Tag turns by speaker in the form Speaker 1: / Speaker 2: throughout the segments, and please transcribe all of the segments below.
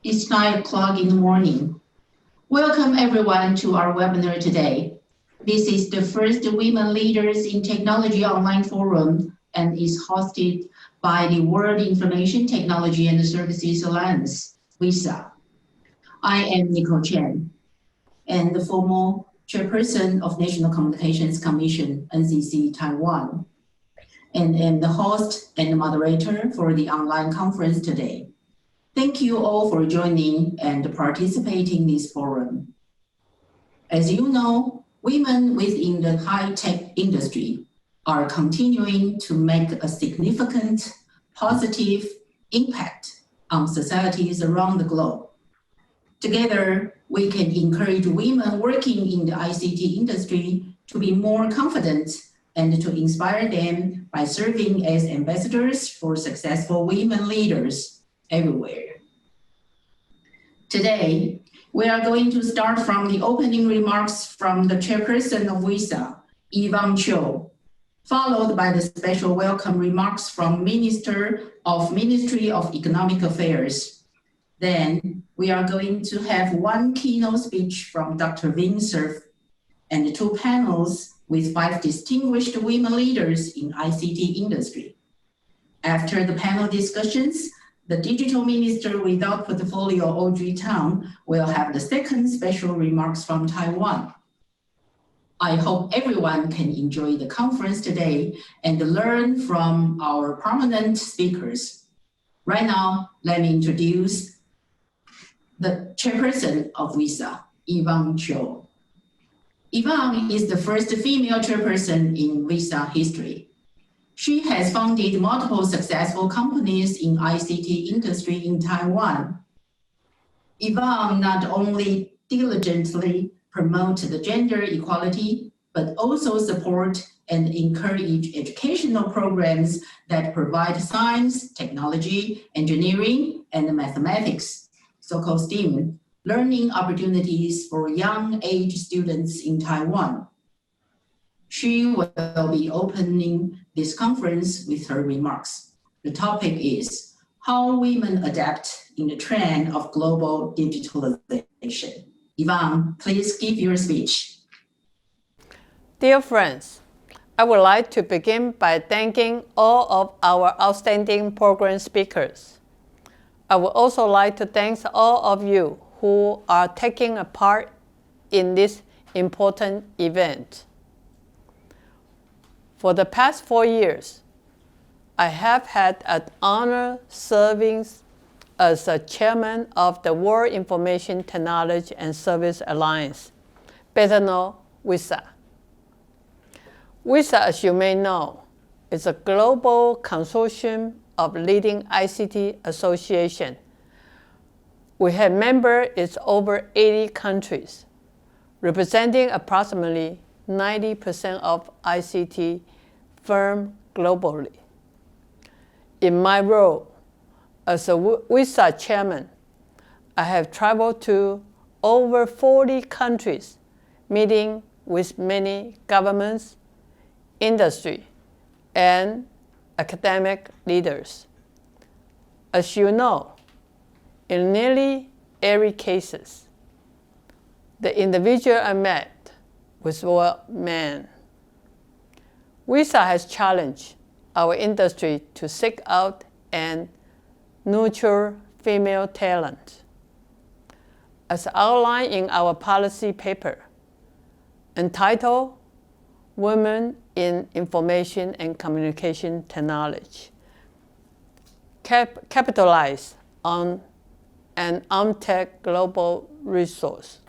Speaker 1: It's 9 o'clock in the morning. Welcome everyone to our webinar today. This is the first Women Leaders in Technology online forum and is hosted by the World Information Technology and Services Alliance, WITSA. I am Nicole Chen, and the former chairperson of National Communications Commission, NCC Taiwan, and am the host and moderator for the online conference today. Thank you all for joining and participating in this forum. As you know, women within the high-tech industry are continuing to make a significant positive impact on societies around the globe. Together, we can encourage women working in the ICT industry to be more confident and to inspire them by serving as ambassadors for successful women leaders everywhere. Today, we are going to start from the opening remarks from the chairperson of WITSA, Yvonne Cho, followed by the special welcome remarks from Ministry of Economic Affairs. Then, we are going to have one keynote speech from Dr. Vin Cerf and 2 panels with 5 distinguished women leaders in ICT industry. After the panel discussions, the Digital Minister without Portfolio, Audrey Tang, will have the second special remarks from Taiwan. I hope everyone can enjoy the conference today and learn from our prominent speakers. Right now, let me introduce the chairperson of WITSA, Yvonne Cho. Yvonne is the first female chairperson in WITSA history. She has founded multiple successful companies in ICT industry in Taiwan. Yvonne not only diligently promotes the gender equality, but also support and encourage educational programs that provide science, technology, engineering, and mathematics, so-called STEAM, learning opportunities for young age students in Taiwan. She will be opening this conference with her remarks. The topic is how women adapt in the trend of global digitalization. Yvonne, please give your speech.
Speaker 2: Dear friends, I would like to begin by thanking all of our outstanding program speakers. I would also like to thank all of you who are taking a part in this important event. For the past 4 years, I have had an honor serving as the chairman of the World Information Technology and Service Alliance, better known WITSA. WITSA, as you may know, is a global consortium of leading ICT associations. We have members in over 80 countries, representing approximately 90% of ICT firms globally. In my role as a WITSA chairman, I have traveled to over 40 countries, meeting with many governments, industry, and academic leaders. As you know, in nearly every case, the individual I met were men. WITSA has challenged our industry to seek out and nurture female talent. As outlined in our policy paper, entitled Women in Information and Communication Technology, capitalize on an untapped global resource.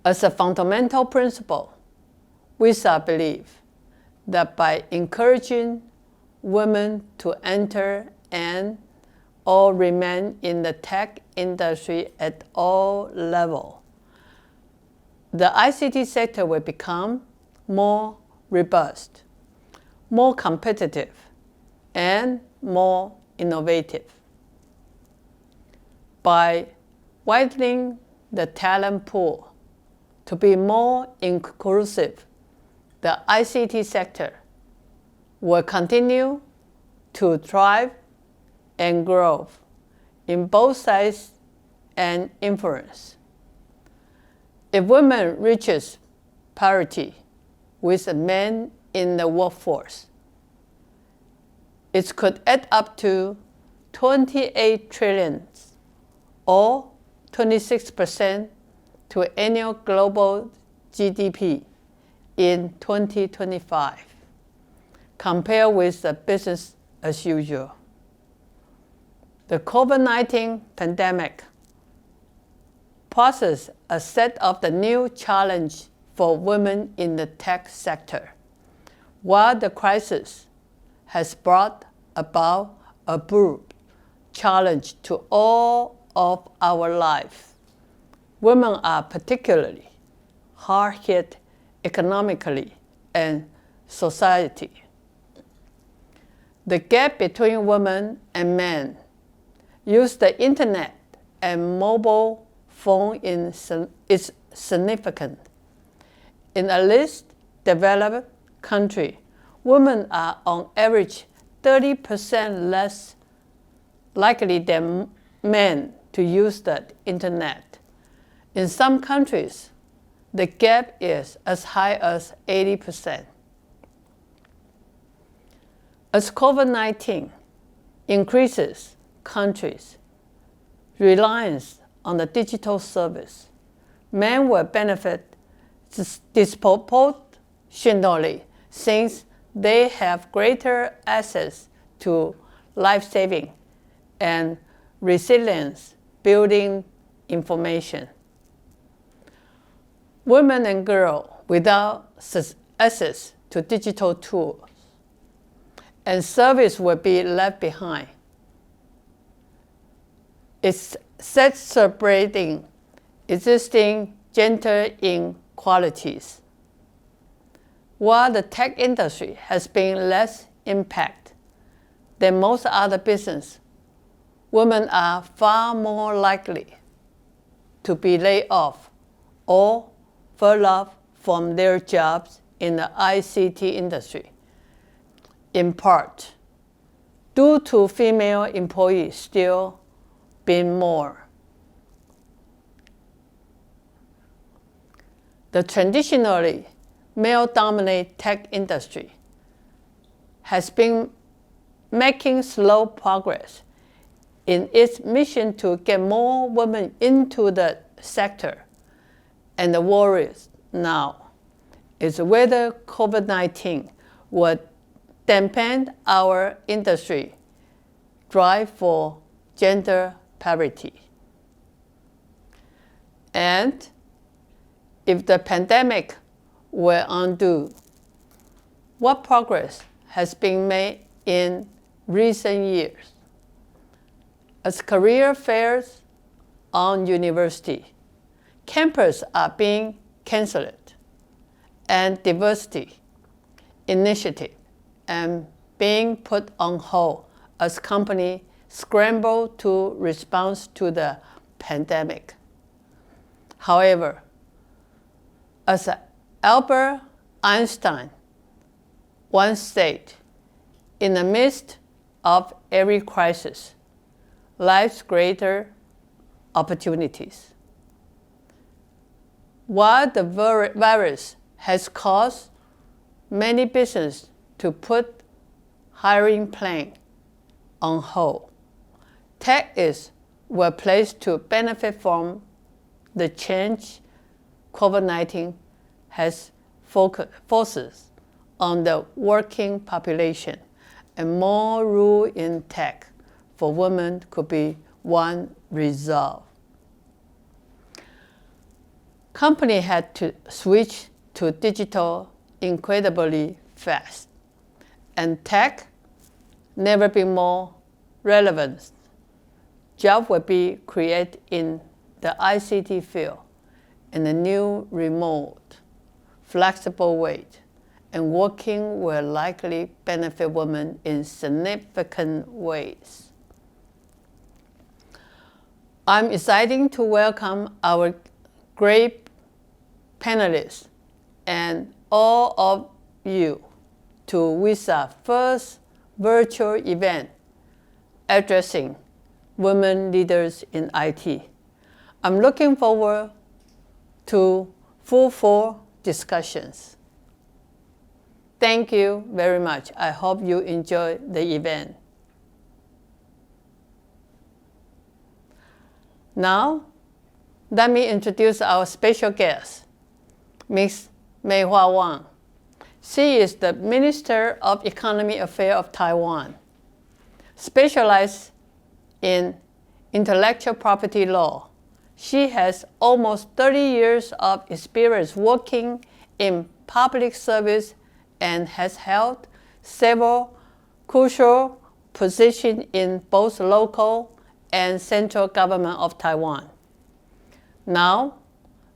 Speaker 2: As a fundamental principle, WITSA believes that by encouraging women to enter and or remain in the tech industry at all levels, the ICT sector will become more robust, more competitive, and more innovative. By widening the talent pool to be more inclusive, the ICT sector will continue to thrive and grow in both size and influence. If women reaches parity with men in the workforce, it could add up to 28 trillion or 26% to annual global GDP in 2025, compared with the business as usual. The COVID-19 pandemic poses a set of the new challenge for women in the tech sector, while the crisis has brought about a broad challenge to all of our life. Women are particularly hard hit economically and society. The gap between women and men use the internet and mobile phone is significant. In a least developed country, women are on average 30% less likely than men to use the internet. In some countries, the gap is as high as 80%. As COVID-19 increases countries' reliance on the digital service, men will benefit disproportionately since they have greater access to life-saving and resilience-building information. Women and girls without access to digital tools and service will be left behind. It's celebrating existing gender inequalities. While the tech industry has been less impacted than most other businesses, women are far more likely to be laid off or furloughed from their jobs in the ICT industry, in part due to female employees still being more. The traditionally male-dominated tech industry has been making slow progress in its mission to get more women into the sector, and the worry now is whether COVID-19 would dampen our industry drive for gender parity. And if the pandemic will undo what progress has been made in recent years, as career fairs on university campuses are being canceled and diversity initiatives and being put on hold as companies scramble to respond to the pandemic. However, as Albert Einstein once said, in the midst of every crisis lies greater opportunities. While the virus has caused many businesses to put hiring plans on hold, tech is well placed to benefit from the change COVID-19 has forces on the working population, and more role in tech for women could be one result. Companies had to switch to digital incredibly fast, and tech never been more relevant. Jobs will be created in the ICT field in a new remote, flexible way, and working will likely benefit women in significant ways. I'm excited to welcome our great panelists and all of you to WITSA's first virtual event addressing women leaders in IT. I'm looking forward to fruitful discussions. Thank you very much. I hope you enjoy the event. Now, let me introduce our special guest, Ms. Mei-Hua Wang. She is the Minister of Economic Affairs of Taiwan, specialized in intellectual property law. She has almost 30 years of experience working in public service and has held several crucial positions in both local and central government of Taiwan. Now,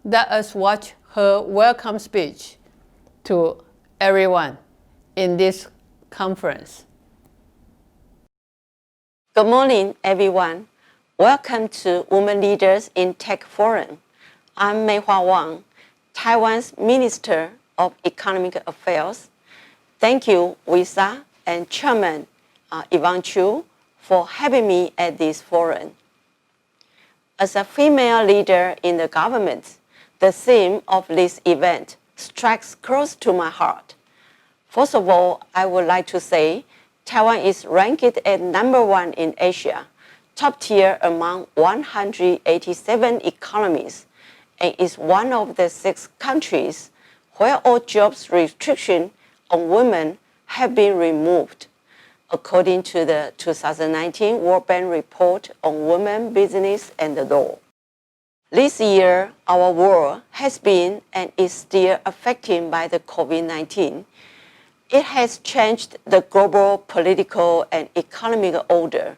Speaker 2: let us watch her welcome speech to everyone in this conference.
Speaker 3: Good morning, everyone. Welcome to Women Leaders in Tech Forum. I'm Mei-Hua Wang, Taiwan's Minister of Economic Affairs. Thank you, WITSA and Chairman Yvonne Chu for having me at this forum. As a female leader in the government, the theme of this event strikes close to my heart. First of all, I would like to say Taiwan is ranked at #1 in Asia, top tier among 187 economies, and is one of the 6 countries where all jobs restrictions on women have been removed, according to the 2019 World Bank report on women, business, and the law. This year, our world has been and is still affected by the COVID-19. It has changed the global political and economic order,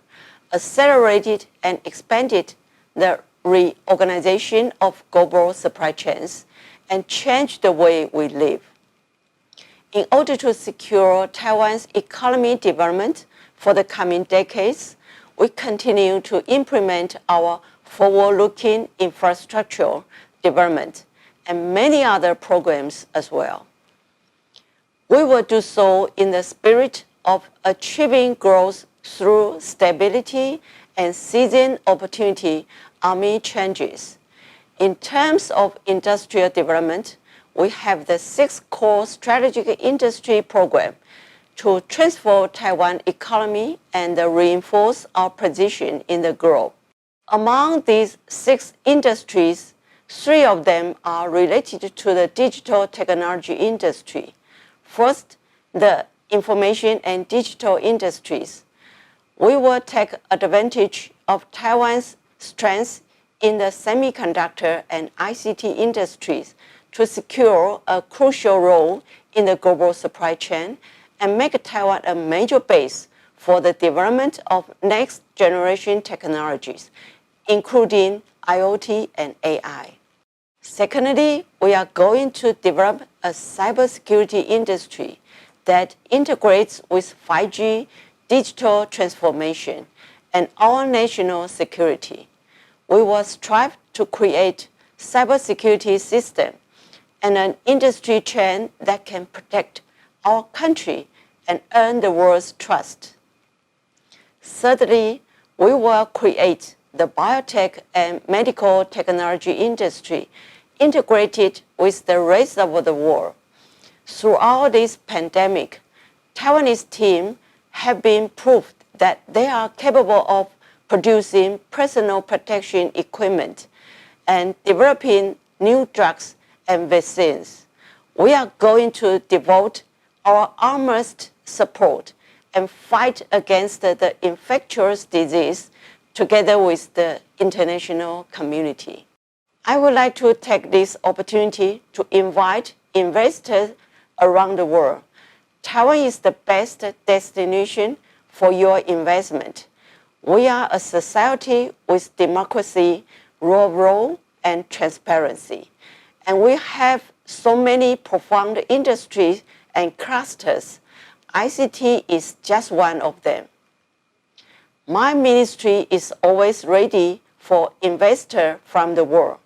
Speaker 3: accelerated and expanded the reorganization of global supply chains, and changed the way we live. In order to secure Taiwan's economic development for the coming decades, we continue to implement our forward-looking infrastructure development and many other programs as well. We will do so in the spirit of achieving growth through stability and seizing opportunity amid changes. In terms of industrial development, we have the 6 core strategic industry program to transform Taiwan economy and reinforce our position in the globe. Among these 6 industries, 3 of them are related to the digital technology industry. First, the information and digital industries. We will take advantage of Taiwan's strengths in the semiconductor and ICT industries to secure a crucial role in the global supply chain and make Taiwan a major base for the development of next-generation technologies, including IoT and AI. Secondly, we are going to develop a cybersecurity industry that integrates with 5G digital transformation and our national security. We will strive to create cybersecurity system and an industry chain that can protect our country and earn the world's trust. Thirdly, we will create the biotech and medical technology industry integrated with the rest of the world. Throughout this pandemic, Taiwanese team have been proved that they are capable of producing personal protection equipment and developing new drugs and vaccines. We are going to devote our utmost support and fight against the infectious disease together with the international community. I would like to take this opportunity to invite investors around the world. Taiwan is the best destination for your investment. We are a society with democracy, rule of law, and transparency. And we have so many profound industries and clusters. ICT is just one of them. My ministry is always ready for investors from the world.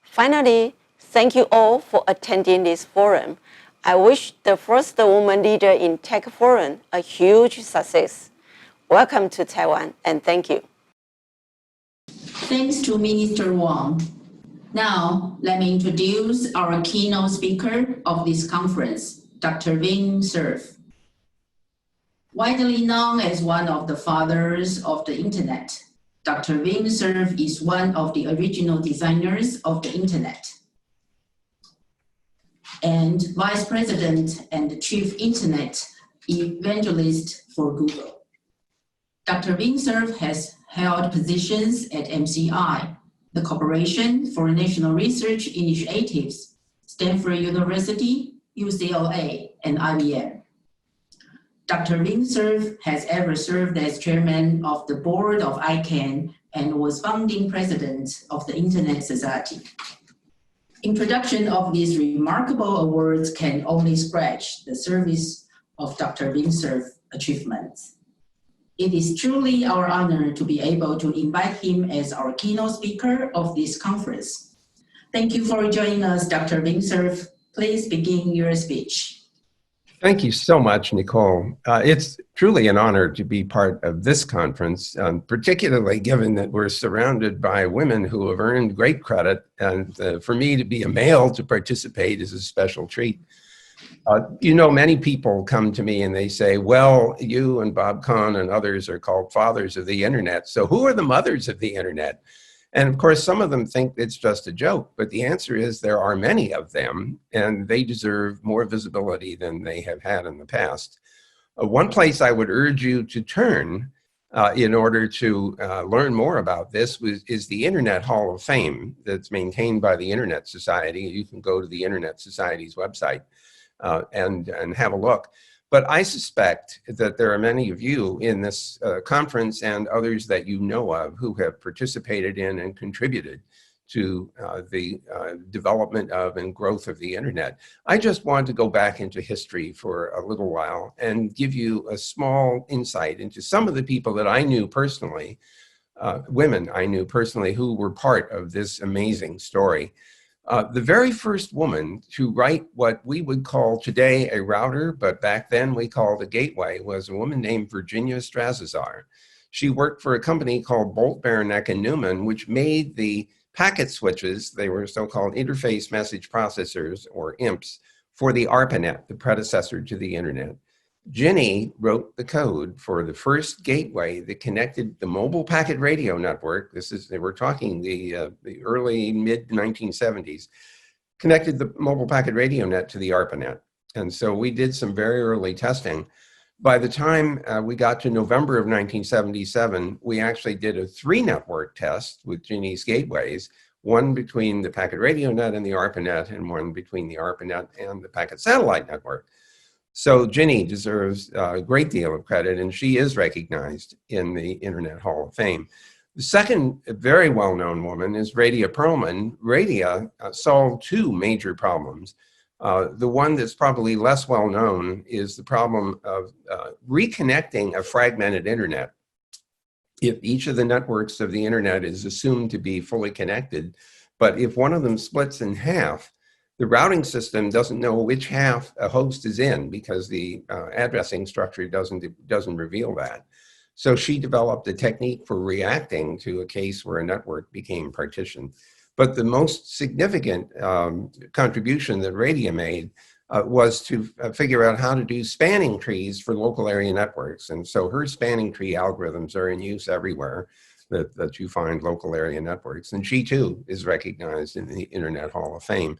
Speaker 3: Finally, thank you all for attending this forum. I wish the first woman leader in Tech Forum a huge success. Welcome to Taiwan, and thank you.
Speaker 1: Thanks to Minister Wang. Now, let me introduce our keynote speaker of this conference, Dr. Wing Cerf. Widely known as one of the fathers of the Internet, Dr. Wing Cerf is one of the original designers of the Internet and Vice President and Chief Internet Evangelist for Google. Dr. Wing Cerf has held positions at MCI, the Corporation for National Research Initiatives, Stanford University, UCLA, and IBM. Dr. Wing Cerf has ever served as chairman of the board of ICANN and was founding president of the Internet Society. Introduction of these remarkable awards can only scratch the surface of Dr. Wing Cerf's achievements. It is truly our honor to be able to invite him as our keynote speaker of this conference. Thank you for joining us, Dr. Wing Cerf. Please begin your speech.
Speaker 4: Thank you so much, Nicole. It's truly an honor to be part of this conference, particularly given that we're surrounded by women who have earned great credit, and for me to be a male to participate is a special treat. You know, many people come to me and they say, well, you and Bob Kahn and others are called fathers of the Internet, so who are the mothers of the Internet? And of course, some of them think it's just a joke, but the answer is there are many of them, and they deserve more visibility than they have had in the past. One place I would urge you to turn in order to learn more about this is the Internet Hall of Fame that's maintained by the Internet Society. You can go to the Internet Society's website and have a look. But I suspect that there are many of you in this conference and others that you know of who have participated in and contributed to the development of and growth of the Internet. I just want to go back into history for a little while and give you a small insight into some of the people that I knew personally, women I knew personally, who were part of this amazing story. The very first woman to write what we would call today a router, but back then we called a gateway, was a woman named Virginia Strasser. She worked for a company called Bolt, Beranek and Newman, which made the packet switches. They were so-called interface message processors, or IMPs, for the ARPANET, the predecessor to the Internet. Ginny wrote the code for the first gateway that connected the mobile packet radio network. We're talking the early mid-1970s, connected the mobile packet radio net to the ARPANET. And so we did some very early testing. By the time we got to November of 1977, we actually did a 3-network test with Ginny's gateways, one between the packet radio net and the ARPANET, and one between the ARPANET and the packet satellite network. So Ginny deserves a great deal of credit, and she is recognized in the Internet Hall of Fame. The second very well-known woman is Radia Perlman. Radia solved 2 major problems. The one that's probably less well-known is the problem of reconnecting a fragmented Internet. If each of the networks of the Internet is assumed to be fully connected, but if one of them splits in half, the routing system doesn't know which half a host is in because the addressing structure doesn't reveal that. So she developed a technique for reacting to a case where a network became partitioned. But the most significant contribution that Radia made was to figure out how to do spanning trees for local area networks. And so her spanning tree algorithms are in use everywhere that you find local area networks. And she too is recognized in the Internet Hall of Fame.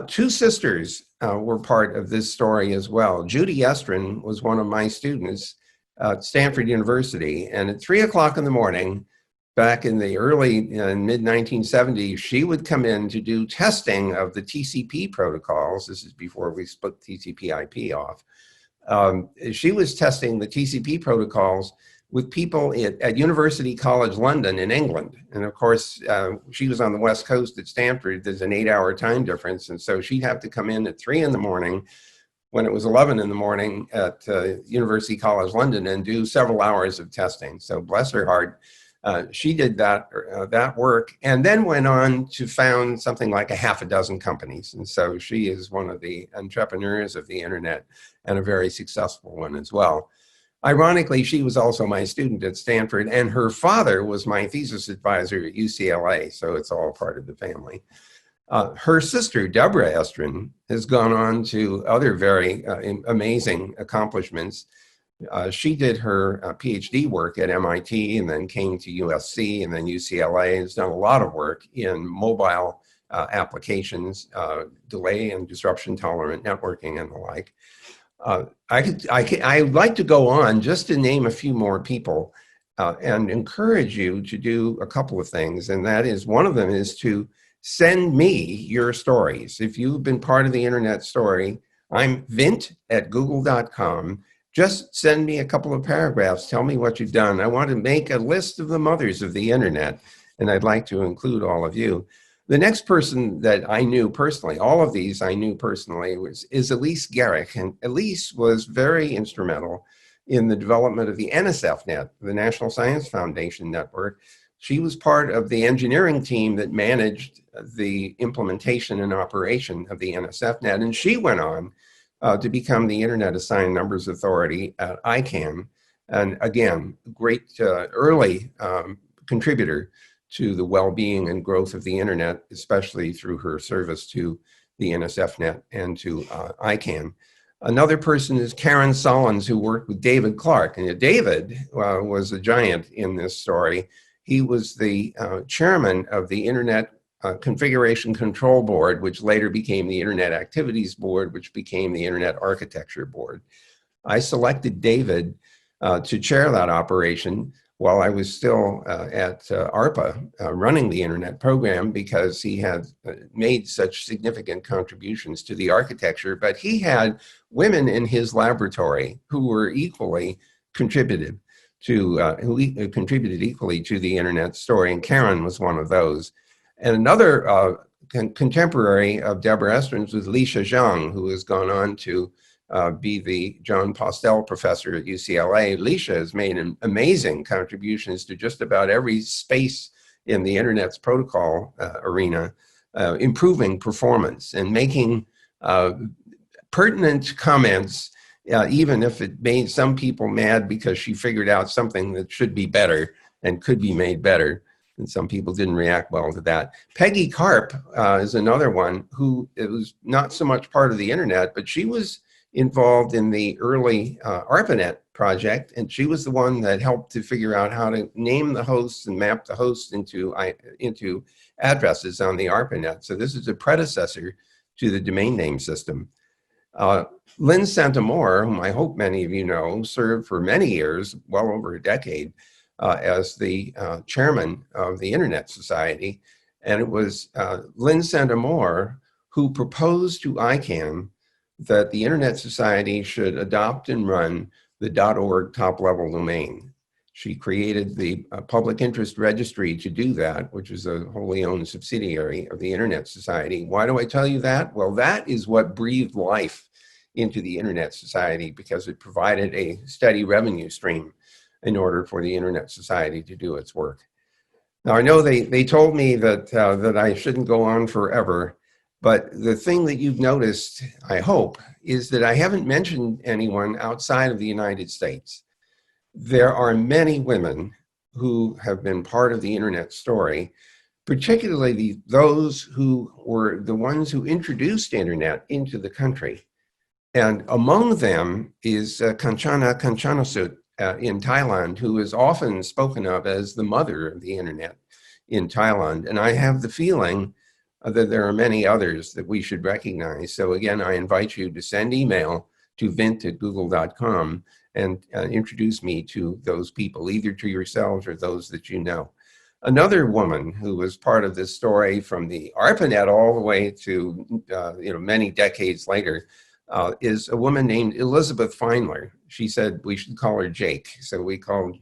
Speaker 4: 2 sisters were part of this story as well. Judy Estrin was one of my students at Stanford University, and at 3 o'clock in the morning, back in the early mid-1970s, she would come in to do testing of the TCP protocols. This is before we split TCP/IP off. She was testing the TCP protocols with people at University College London in England. And of course, she was on the West Coast at Stanford. There's an 8-hour time difference. And so she'd have to come in at 3 in the morning when it was 11 in the morning at University College London and do several hours of testing. So bless her heart, she did that work and then went on to found something like a half a dozen companies. And so she is one of the entrepreneurs of the Internet and a very successful one as well. Ironically, she was also my student at Stanford, and her father was my thesis advisor at UCLA, so it's all part of the family. Her sister, Deborah Estrin, has gone on to other very amazing accomplishments. She did her PhD work at MIT and then came to USC and then UCLA, has done a lot of work in mobile applications, delay and disruption tolerant networking and the like. I'd like to go on just to name a few more people and encourage you to do a couple of things. And that is, one of them is to send me your stories. If you've been part of the internet story, I'm vint@google.com. Just send me a couple of paragraphs. Tell me what you've done. I want to make a list of the mothers of the internet, and I'd like to include all of you. The next person that I knew personally, all of these I knew personally, is Elise Garrick. And Elise was very instrumental in the development of the NSFNet, the National Science Foundation Network. She was part of the engineering team that managed the implementation and operation of the NSFNet. And she went on to become the Internet Assigned Numbers Authority at ICANN. And again, great early contributor to the well-being and growth of the internet, especially through her service to the NSFNet and to ICANN. Another person is Karen Solins, who worked with David Clark. And David was a giant in this story. He was the chairman of the Internet Configuration Control Board, which later became the Internet Activities Board, which became the Internet Architecture Board. I selected David to chair that operation while I was still at ARPA running the internet program, because he had made such significant contributions to the architecture, but he had women in his laboratory who were equally contributed to, who contributed equally to the internet story, and Karen was one of those. And another contemporary of Deborah Estrin's was Lisha Zhang, who has gone on to be the John Postel professor at UCLA. Lisha has made amazing contributions to just about every space in the internet's protocol arena, improving performance and making pertinent comments, even if it made some people mad because she figured out something that should be better and could be made better. And some people didn't react well to that. Peggy Karp is another one who was not so much part of the internet, but she was involved in the early ARPANET project, and she was the one that helped to figure out how to name the hosts and map the hosts into addresses on the ARPANET. So this is a predecessor to the domain name system. Lynn Santamore, whom I hope many of you know, served for many years, well over a decade, as the chairman of the Internet Society. And it was Lynn Santamore who proposed to ICANN that the Internet Society should adopt and run the .org top-level domain. She created the Public Interest Registry to do that, which is a wholly owned subsidiary of the Internet Society. Why do I tell you that? Well, that is what breathed life into the Internet Society, because it provided a steady revenue stream in order for the Internet Society to do its work. Now, I know they told me that, that I shouldn't go on forever, but the thing that you've noticed, I hope, is that I haven't mentioned anyone outside of the United States. There are many women who have been part of the internet story, particularly those who were the ones who introduced internet into the country. And among them is Kanchana Kanchanasut in Thailand, who is often spoken of as the mother of the internet in Thailand. And I have the feeling that there are many others that we should recognize. So again, I invite you to send email to vint@google.com and introduce me to those people, either to yourselves or those that you know. Another woman who was part of this story from the ARPANET all the way to many decades later is a woman named Elizabeth Feinler. She said we should call her Jake, so we called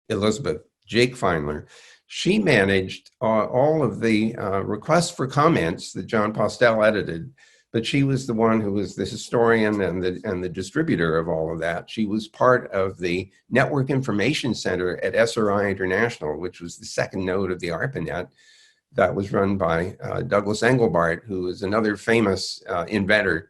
Speaker 4: Elizabeth Jake Feinler. She managed all of the requests for comments that John Postel edited, but she was the one who was the historian and the distributor of all of that. She was part of the Network Information Center at SRI International, which was the second node of the ARPANET that was run by Douglas Engelbart, who is another famous inventor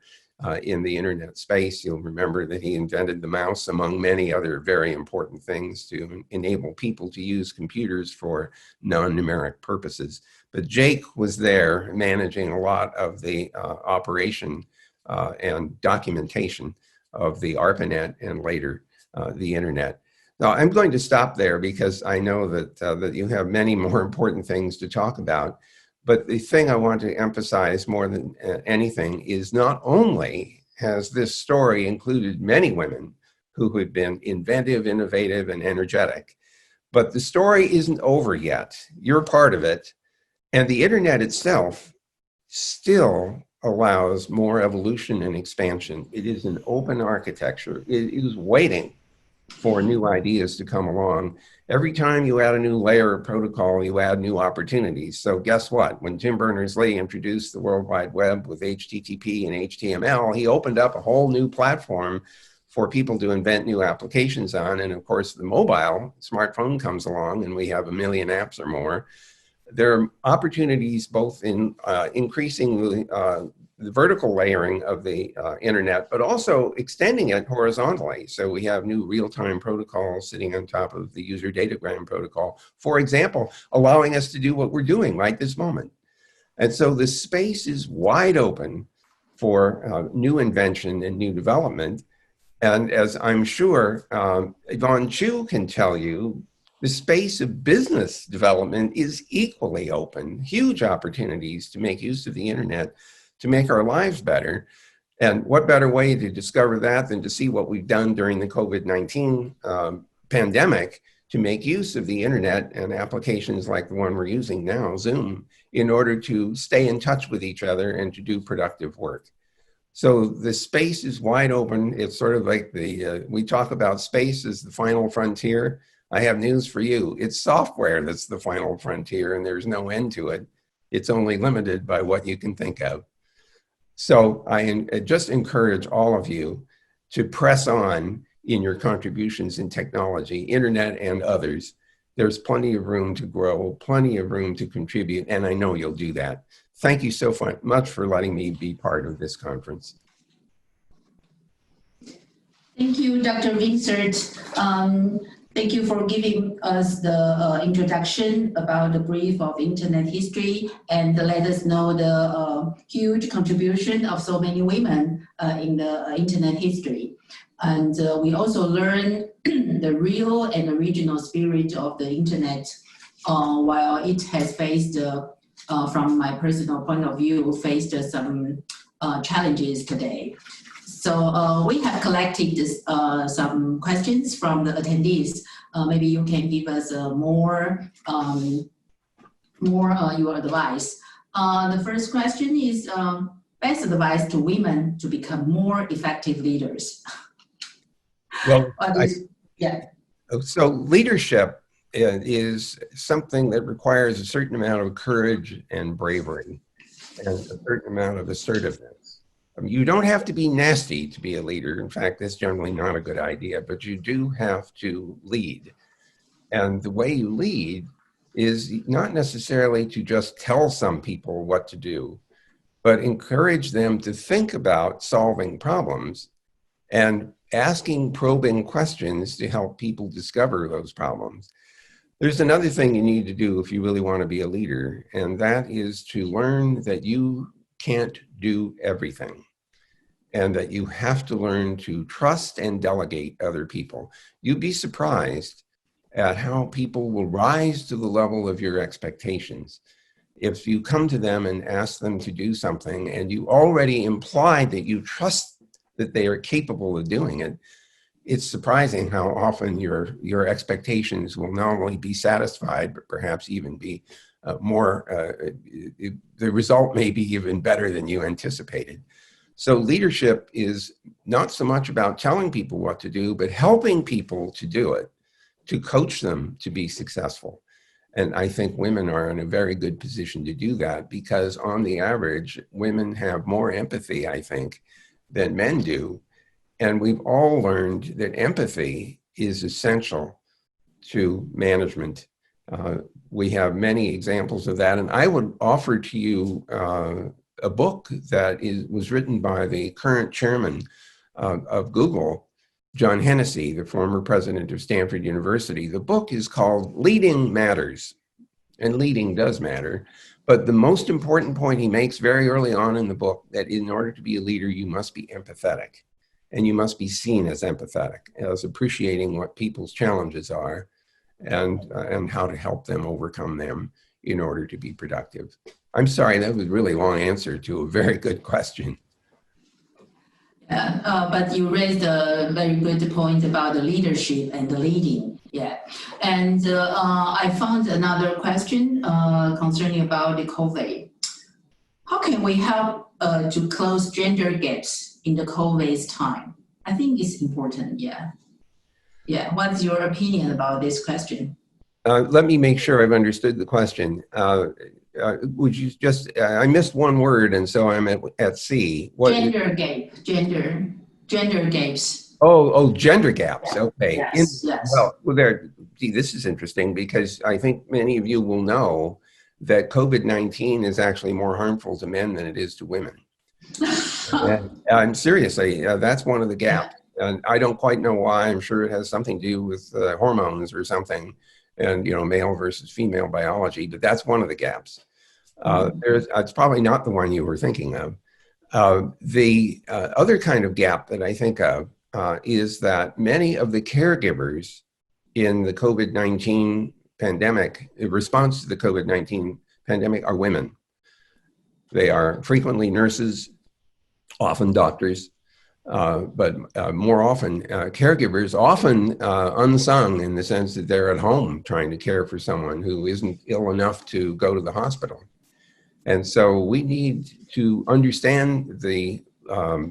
Speaker 4: in the internet space. You'll remember that he invented the mouse, among many other very important things, to enable people to use computers for non-numeric purposes. But Jake was there managing a lot of the operation and documentation of the ARPANET and later the internet. Now, I'm going to stop there because I know that, that you have many more important things to talk about. But the thing I want to emphasize more than anything is not only has this story included many women who have been inventive, innovative, and energetic, but the story isn't over yet. You're part of it. And the internet itself still allows more evolution and expansion. It is an open architecture. It is waiting for new ideas to come along. Every time you add a new layer of protocol, you add new opportunities. So guess what? When Tim Berners-Lee introduced the World Wide Web with HTTP and HTML, he opened up a whole new platform for people to invent new applications on. And of course, the mobile smartphone comes along and we have 1 million apps or more. There are opportunities both in increasing the vertical layering of the internet, but also extending it horizontally. So we have new real-time protocols sitting on top of the user datagram protocol, for example, allowing us to do what we're doing right this moment. And so the space is wide open for new invention and new development. And as I'm sure Yvonne Chu can tell you, the space of business development is equally open. Huge opportunities to make use of the internet to make our lives better. And what better way to discover that than to see what we've done during the COVID-19 pandemic to make use of the internet and applications like the one we're using now, Zoom, in order to stay in touch with each other and to do productive work. So the space is wide open. It's sort of like we talk about space as the final frontier. I have news for you. It's software that's the final frontier, and there's no end to it. It's only limited by what you can think of. So I just encourage all of you to press on in your contributions in technology, internet and others. There's plenty of room to grow, plenty of room to contribute, and I know you'll do that. Thank you so much for letting me be part of this conference.
Speaker 1: Thank you, Dr. Vincent. Thank you for giving us the introduction about the brief of internet history and let us know the huge contribution of so many women in the internet history. And we also learned the real and original spirit of the internet while it has faced, from my personal point of view, faced some challenges today. So we have collected this, some questions from the attendees. Maybe you can give us more your advice. The first question is best advice to women to become more effective leaders.
Speaker 4: Well,
Speaker 1: yeah.
Speaker 4: So leadership is something that requires a certain amount of courage and bravery and a certain amount of assertiveness. You don't have to be nasty to be a leader. In fact, that's generally not a good idea, but you do have to lead. And the way you lead is not necessarily to just tell some people what to do, but encourage them to think about solving problems and asking probing questions to help people discover those problems. There's another thing you need to do if you really want to be a leader, and that is to learn that you can't do everything and that you have to learn to trust and delegate other people. You'd be surprised at how people will rise to the level of your expectations. If you come to them and ask them to do something and you already imply that you trust that they are capable of doing it, it's surprising how often your expectations will not only be satisfied, but perhaps even be the result may be even better than you anticipated. So leadership is not so much about telling people what to do, but helping people to do it, to coach them to be successful. And I think women are in a very good position to do that because on the average, women have more empathy, I think, than men do. And we've all learned that empathy is essential to management. We have many examples of that. And I would offer to you a book that was written by the current chairman of Google, John Hennessy, the former president of Stanford University. The book is called Leading Matters, and leading does matter. But the most important point he makes very early on in the book, that in order to be a leader, you must be empathetic, and you must be seen as empathetic, as appreciating what people's challenges are and how to help them overcome them in order to be productive. I'm sorry, that was a really long answer to a very good question.
Speaker 1: Yeah, but you raised a very good point about the leadership and the leading. Yeah, and I found another question concerning about the COVID. How can we help to close gender gaps in the COVID's time? I think it's important. Yeah. Yeah. What's your opinion about this question?
Speaker 4: Let me make sure I've understood the question. Would you just, I missed one word, and so I'm at C. What,
Speaker 1: gender gaps.
Speaker 4: Oh, gender gaps.
Speaker 1: Yeah.
Speaker 4: Okay.
Speaker 1: Yes.
Speaker 4: Well, see, this is interesting because I think many of you will know that COVID-19 is actually more harmful to men than it is to women. And seriously, that's one of the gaps. And I don't quite know why. I'm sure it has something to do with hormones or something, and male versus female biology. But that's one of the gaps. It's probably not the one you were thinking of. The other kind of gap that I think of is that many of the caregivers in the COVID-19 pandemic, in response to the COVID-19 pandemic, are women. They are frequently nurses, often doctors, but more often caregivers, often unsung in the sense that they're at home trying to care for someone who isn't ill enough to go to the hospital. And so we need to understand the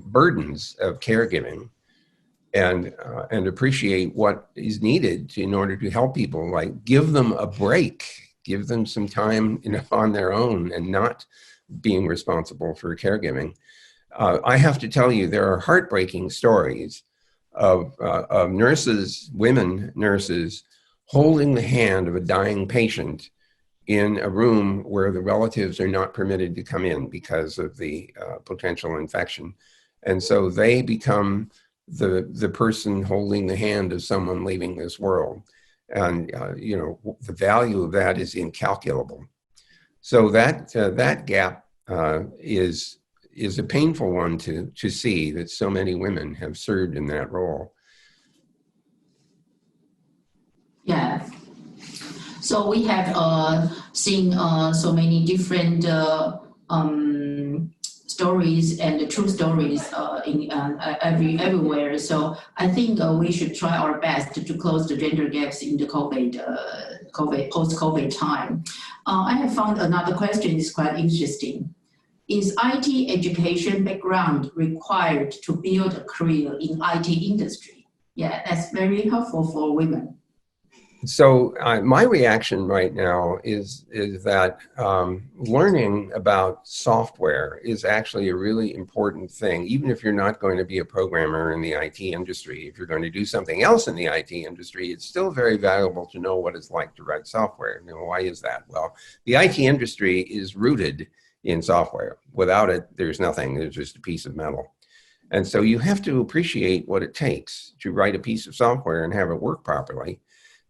Speaker 4: burdens of caregiving and appreciate what is needed in order to help people, like give them a break, give them some time on their own and not being responsible for caregiving. I have to tell you, there are heartbreaking stories of nurses, women nurses, holding the hand of a dying patient in a room where the relatives are not permitted to come in because of the potential infection. And so they become the person holding the hand of someone leaving this world. And the value of that is incalculable. So that gap is a painful one to see, that so many women have served in that role.
Speaker 1: Yeah. So we have seen so many different stories and true stories in everywhere. So I think we should try our best to close the gender gaps in the post-COVID time. I have found another question is quite interesting. Is IT education background required to build a career in IT industry? Yeah, that's very helpful for women.
Speaker 4: So my reaction right now is that learning about software is actually a really important thing, even if you're not going to be a programmer in the IT industry. If you're going to do something else in the IT industry, it's still very valuable to know what it's like to write software. Why is that? Well, the IT industry is rooted in software. Without it, there's nothing. There's just a piece of metal. And so you have to appreciate what it takes to write a piece of software and have it work properly.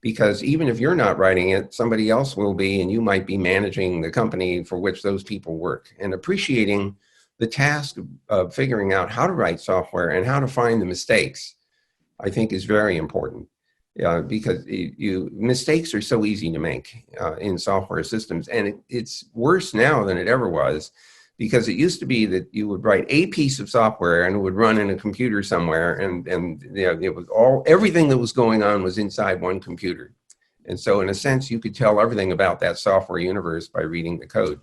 Speaker 4: Because even if you're not writing it, somebody else will be, and you might be managing the company for which those people work. And appreciating the task of figuring out how to write software and how to find the mistakes, I think is very important. Because mistakes are so easy to make in software systems. And it's worse now than it ever was, because it used to be that you would write a piece of software and it would run in a computer somewhere, and it was everything that was going on was inside one computer. And so in a sense, you could tell everything about that software universe by reading the code.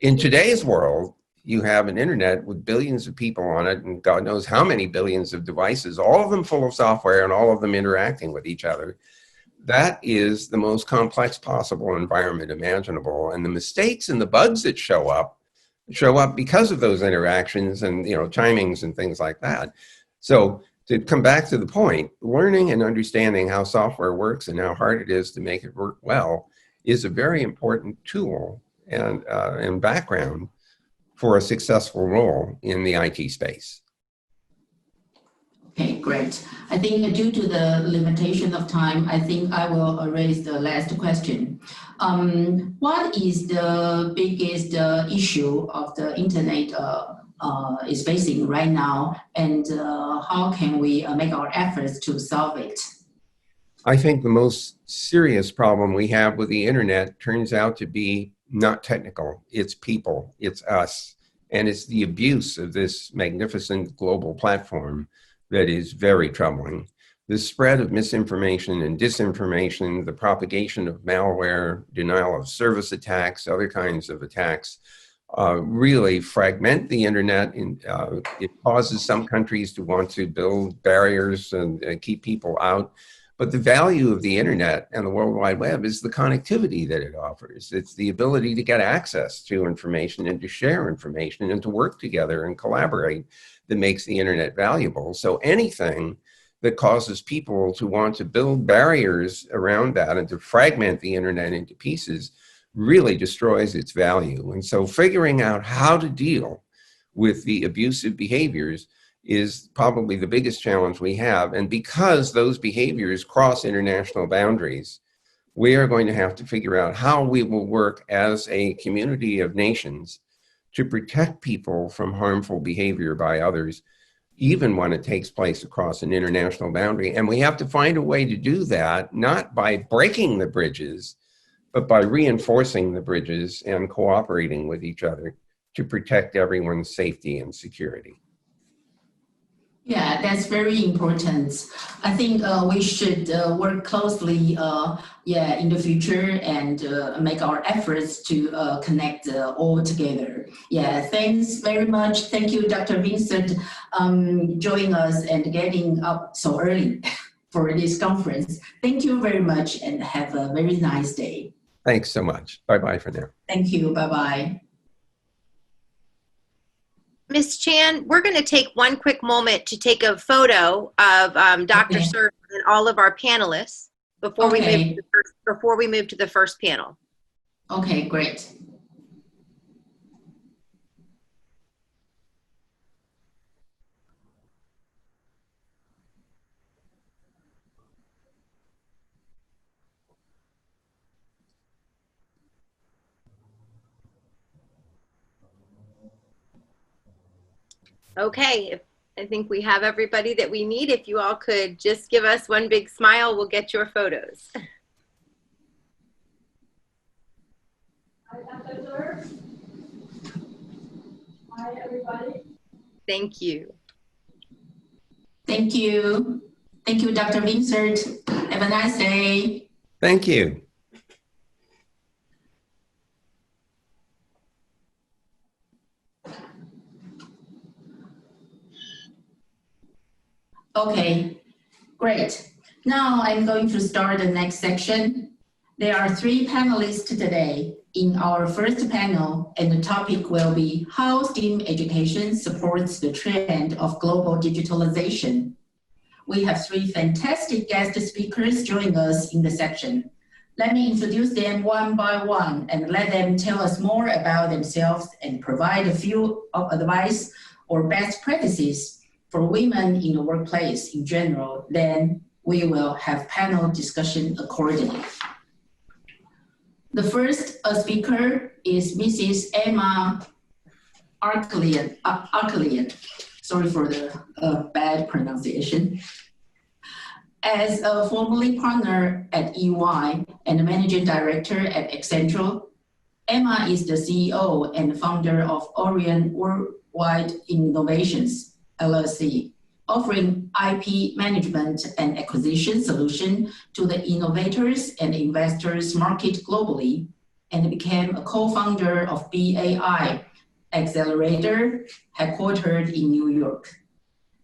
Speaker 4: In today's world, you have an internet with billions of people on it, and God knows how many billions of devices, all of them full of software and all of them interacting with each other. That is the most complex possible environment imaginable. And the mistakes and the bugs that show up because of those interactions and timings and things like that. So to come back to the point, learning and understanding how software works and how hard it is to make it work well is a very important tool and background for a successful role in the IT space.
Speaker 1: Okay, great. I think due to the limitation of time, I think I will raise the last question. What is the biggest issue of the internet is facing right now, and how can we make our efforts to solve it?
Speaker 4: I think the most serious problem we have with the internet turns out to be not technical. It's people, it's us, and it's the abuse of this magnificent global platform that is very troubling. The spread of misinformation and disinformation, the propagation of malware, denial of service attacks, other kinds of attacks, really fragment the internet. It causes some countries to want to build barriers and keep people out. But the value of the internet and the World Wide Web is the connectivity that it offers. It's the ability to get access to information and to share information and to work together and collaborate that makes the internet valuable. So anything that causes people to want to build barriers around that and to fragment the internet into pieces really destroys its value. And so figuring out how to deal with the abusive behaviors is probably the biggest challenge we have. And because those behaviors cross international boundaries, we are going to have to figure out how we will work as a community of nations to protect people from harmful behavior by others, even when it takes place across an international boundary. And we have to find a way to do that, not by breaking the bridges, but by reinforcing the bridges and cooperating with each other to protect everyone's safety and security.
Speaker 1: Yeah, that's very important. I think we should work closely in the future and make our efforts to connect all together. Yeah, thanks very much. Thank you, Dr. Vincent, joining us and getting up so early for this conference. Thank you very much and have a very nice day.
Speaker 4: Thanks so much. Bye-bye for now.
Speaker 1: Thank you. Bye-bye.
Speaker 5: Ms. Chan, we're going to take one quick moment to take a photo of Dr.
Speaker 1: Okay.
Speaker 5: Sir and all of our panelists before we move to the first panel.
Speaker 1: Okay, great.
Speaker 5: Okay, I think we have everybody that we need. If you all could just give us one big smile, we'll get your photos.
Speaker 6: Hi, Dr. Hi, everybody.
Speaker 5: Thank you.
Speaker 1: Thank you. Thank you, Dr. Vincent. Have a nice day.
Speaker 4: Thank you.
Speaker 1: Okay, great. Now I'm going to start the next section. There are 3 panelists today in our first panel, and the topic will be how STEAM education supports the trend of global digitalization. We have 3 fantastic guest speakers joining us in the section. Let me introduce them one by one and let them tell us more about themselves and provide a few of advice or best practices for women in the workplace in general. Then we will have panel discussion accordingly. The first speaker is Mrs. Emma Arkelian. Sorry for the bad pronunciation. As a formerly partner at EY and managing director at Accenture, Emma is the CEO and founder of Orion Worldwide Innovations, LLC, offering IP management and acquisition solution to the innovators and investors market globally, and became a co-founder of BAI Accelerator, headquartered in New York.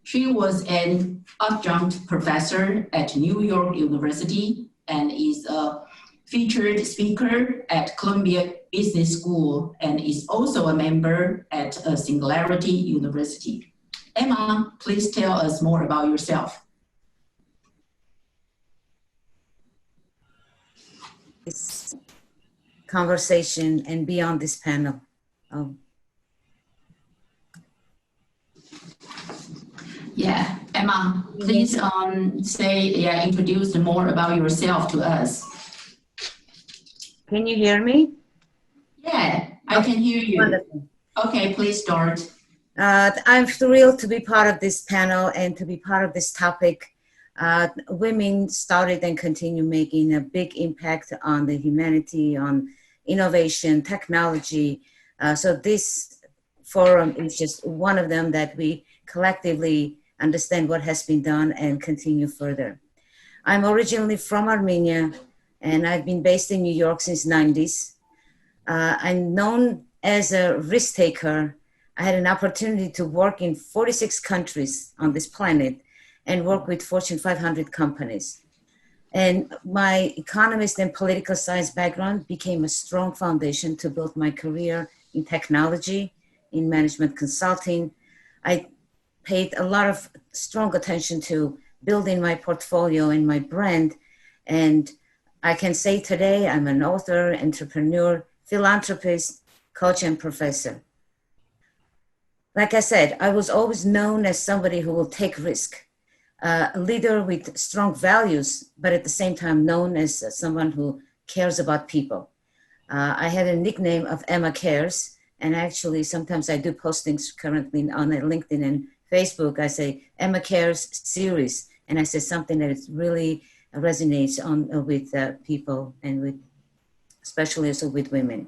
Speaker 1: She was an adjunct professor at New York University and is a featured speaker at Columbia Business School and is also a member at Singularity University. Emma, please tell us more about yourself.
Speaker 7: This conversation and be on this panel.
Speaker 1: Yeah, Emma, please introduce more about yourself to us.
Speaker 7: Can you hear me?
Speaker 1: Yeah, I can hear you.
Speaker 7: Wonderful.
Speaker 1: Okay, please start.
Speaker 7: I'm thrilled to be part of this panel and to be part of this topic. Women started and continue making a big impact on the humanity, on innovation, technology. So this forum is just one of them that we collectively understand what has been done and continue further. I'm originally from Armenia, and I've been based in New York since 90s. I'm known as a risk taker. I had an opportunity to work in 46 countries on this planet and work with Fortune 500 companies. And my economist and political science background became a strong foundation to build my career in technology, in management consulting. I paid a lot of strong attention to building my portfolio and my brand. And I can say today I'm an author, entrepreneur, philanthropist, coach, and professor. Like I said, I was always known as somebody who will take risk, a leader with strong values, but at the same time known as someone who cares about people. I had a nickname of Emma Cares, and actually sometimes I do postings currently on LinkedIn and Facebook. I say Emma Cares series, and I say something that is really resonates with people and with, especially also with women.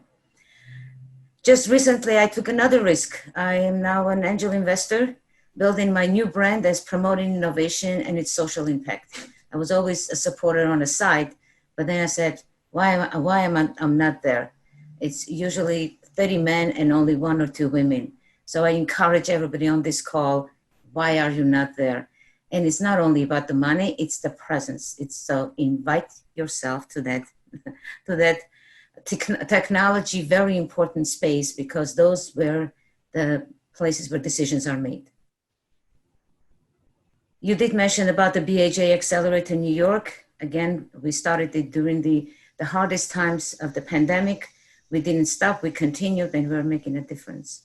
Speaker 7: Just recently, I took another risk. I am now an angel investor, building my new brand as promoting innovation and its social impact. I was always a supporter on the side, but then I said, why am I not there? It's usually 30 men and only 1 or 2 women. So I encourage everybody on this call, why are you not there? And it's not only about the money, it's the presence. It's so invite yourself to that, to that technology, very important space, because those were the places where decisions are made. You did mention about the BHA Accelerator in New York. Again, we started it during the hardest times of the pandemic. We didn't stop, we continued, and we're making a difference.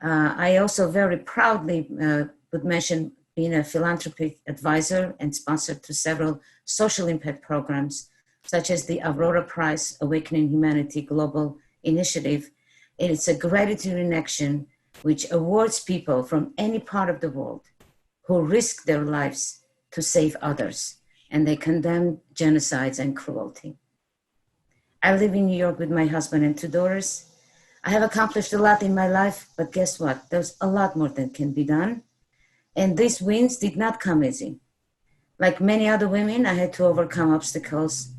Speaker 7: I also very proudly would mention being a philanthropic advisor and sponsor to several social impact programs, such as the Aurora Prize Awakening Humanity Global Initiative. And it's a gratitude in action which awards people from any part of the world who risk their lives to save others, and they condemn genocides and cruelty. I live in New York with my husband and 2 daughters. I have accomplished a lot in my life, but guess what? There's a lot more that can be done. And these wins did not come easy. Like many other women, I had to overcome obstacles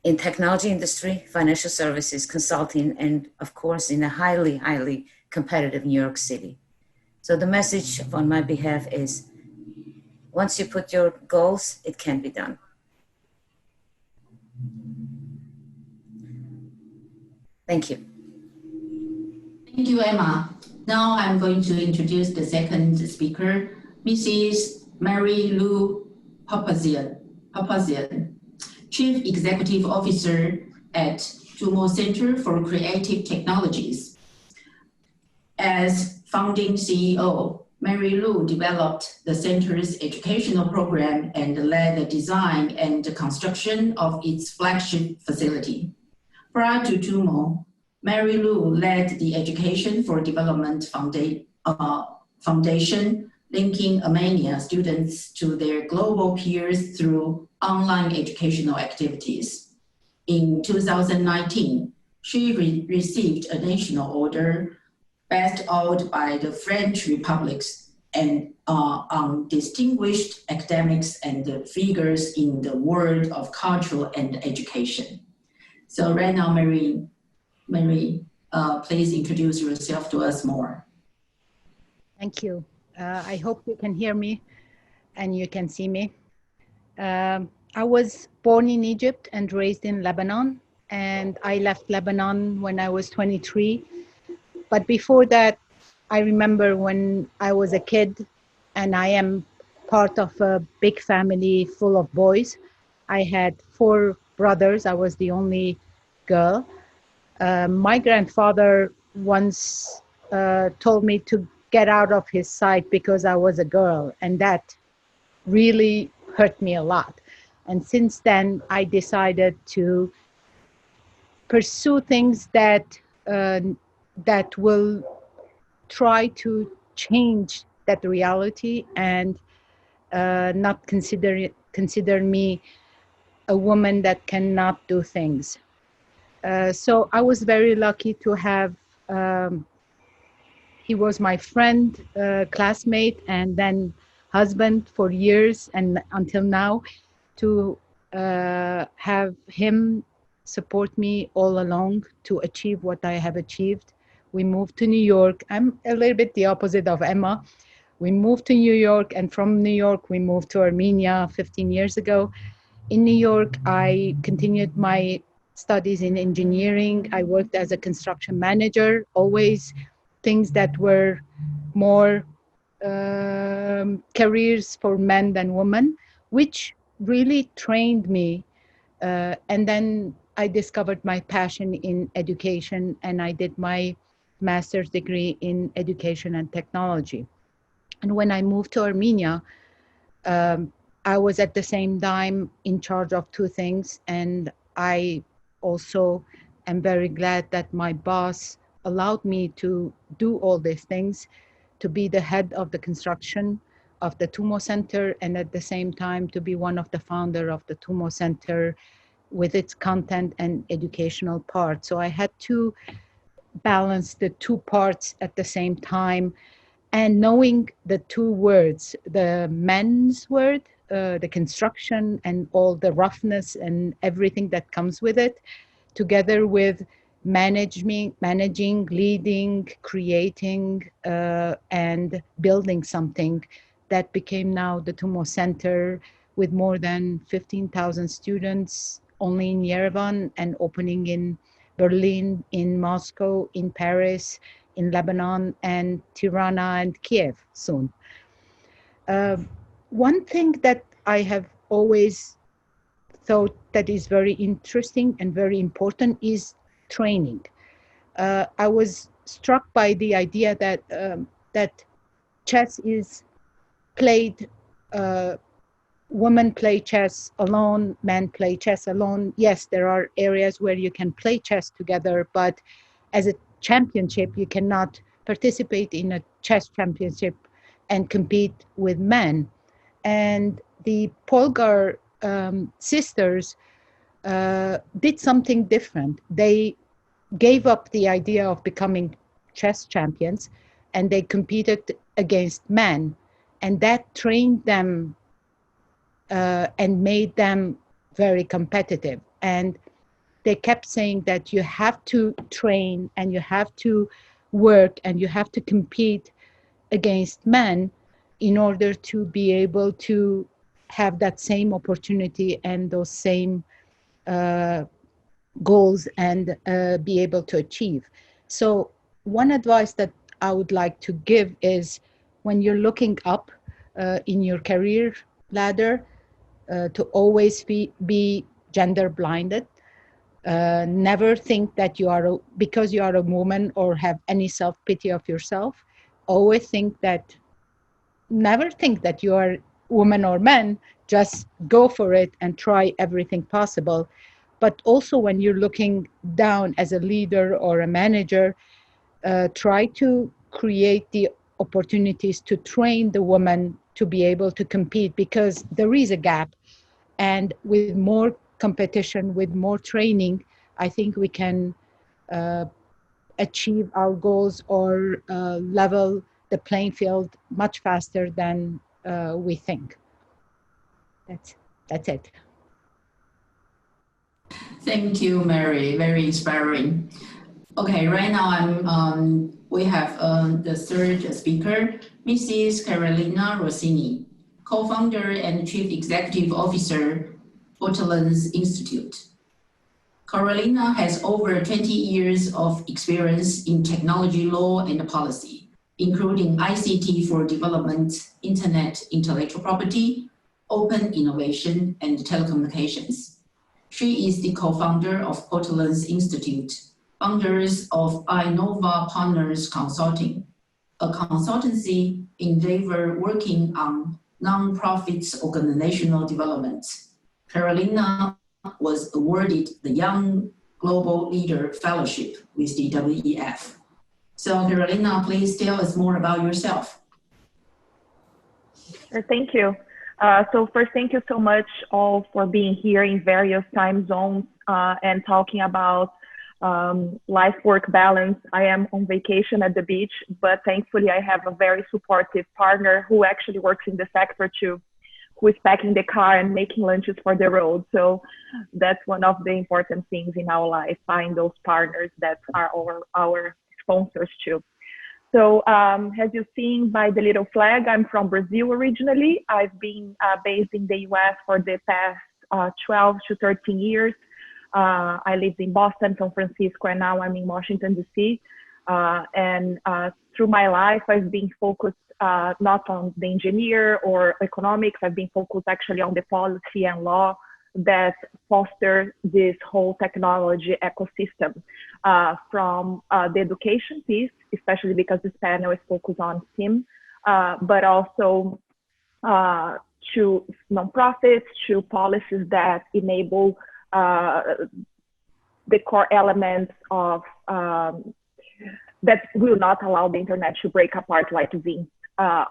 Speaker 7: in technology industry, financial services, consulting, and of course, in a highly, highly competitive New York City. So the message on my behalf is, once you put your goals, it can be done. Thank you.
Speaker 1: Thank you, Emma. Now I'm going to introduce the second speaker, Mrs. Mary Lou Papazian, Chief Executive Officer at Jumo Center for Creative Technologies. As founding CEO, Mary Lou developed the center's educational program and led the design and the construction of its flagship facility. Prior to Jumo, Mary Lou led the Education for Development Foundation, linking Armenia students to their global peers through online educational activities. In 2019, she received a national order bestowed by the French Republics and on distinguished academics and figures in the world of culture and education. So right now, Mary, please introduce yourself to us more.
Speaker 8: Thank you. I hope you can hear me and you can see me. I was born in Egypt and raised in Lebanon, and I left Lebanon when I was 23. But before that, I remember when I was a kid, and I am part of a big family full of boys. I had 4 brothers. I was the only girl. My grandfather once told me to get out of his sight because I was a girl, and that really hurt me a lot. And since then, I decided to pursue things that that will try to change that reality and not consider me a woman that cannot do things. So I was very lucky to have. He was my friend, classmate, and then husband for years and until now. To have him support me all along to achieve what I have achieved. We moved to New York. I'm a little bit the opposite of Emma. We moved to New York, and from New York, we moved to Armenia 15 years ago. In New York, I continued my studies in engineering. I worked as a construction manager, always things that were more careers for men than women, which really trained me. And then I discovered my passion in education, and I did my master's degree in education and technology. And when I moved to Armenia, I was at the same time in charge of two things. And I also am very glad that my boss allowed me to do all these things, to be the head of the construction of the TUMO Center, and at the same time to be one of the founder of the TUMO Center with its content and educational part. So I had to balance the two parts at the same time. And knowing the two words, the men's word, the construction and all the roughness and everything that comes with it, together with managing, leading, creating, and building something that became now the TUMO Center with more than 15,000 students only in Yerevan and opening in Berlin, in Moscow, in Paris, in Lebanon, and Tirana and Kiev soon. One thing that I have always thought that is very interesting and very important is training. I was struck by the idea that that chess is played, women play chess alone, men play chess alone. Yes, there are areas where you can play chess together, but as a championship, you cannot participate in a chess championship and compete with men. And the Polgar sisters did something different. They gave up the idea of becoming chess champions, and they competed against men, and that trained them and made them very competitive. And they kept saying that you have to train and you have to work and you have to compete against men in order to be able to have that same opportunity and those same goals and be able to achieve. So one advice that I would like to give is when you're looking up in your career ladder, to always be gender blinded. Never think that you are, because you are a woman or have any self-pity of yourself, always think that, never think that you are woman or man, just go for it and try everything possible. But also when you're looking down as a leader or a manager, try to create the opportunities to train the woman to be able to compete, because there is a gap. And with more competition, with more training, I think we can achieve our goals or level the playing field much faster than we think. That's it.
Speaker 1: Thank you, Mary. Very inspiring. Okay, right now we have the third speaker, Mrs. Carolina Rossini, co-founder and chief executive officer, Portland's Institute. Carolina has over 20 years of experience in technology law and policy, including ICT for development, internet intellectual property, open innovation, and telecommunications. She is the co-founder of Portland's Institute, founders of Innova Partners Consulting, a consultancy endeavor working on nonprofits organizational development. Carolina was awarded the Young Global Leader Fellowship with the WEF. So Carolina, please tell us more about yourself.
Speaker 9: Thank you. So first, thank you so much all for being here in various time zones and talking about life-work balance. I am on vacation at the beach, but thankfully I have a very supportive partner who actually works in the sector too, who is packing the car and making lunches for the road. So that's one of the important things in our life, find those partners that are our sponsors too. So as you've seen by the little flag, I'm from Brazil originally. I've been based in the US for the past 12 to 13 years. I lived in Boston, San Francisco, and now I'm in Washington, D.C. And through my life, I've been focused not on the engineer or economics. I've been focused actually on the policy and law that foster this whole technology ecosystem from the education piece, especially because this panel is focused on STEM, but also to nonprofits, to policies that enable the core elements of that will not allow the internet to break apart, like Vin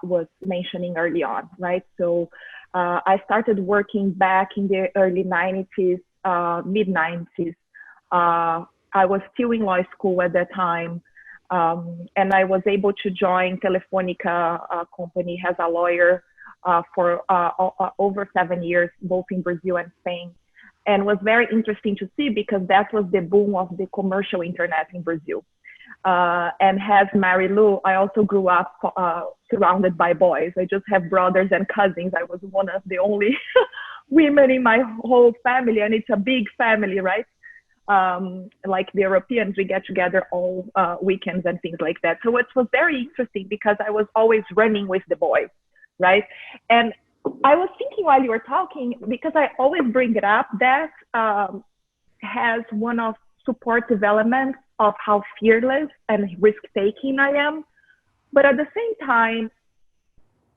Speaker 9: was mentioning early on, right? So I started working back in the early 90s, mid 90s. I was still in law school at that time, and I was able to join Telefonica company as a lawyer for over 7 years, both in Brazil and Spain. And was very interesting to see because that was the boom of the commercial internet in Brazil. And as Mary Lou, I also grew up surrounded by boys. I just have brothers and cousins. I was one of the only women in my whole family, and it's a big family, right? Like the Europeans, we get together all weekends and things like that. So it was very interesting because I was always running with the boys, right? And I was thinking while you were talking, because I always bring it up, that has one of supportive elements of how fearless and risk-taking I am. But at the same time,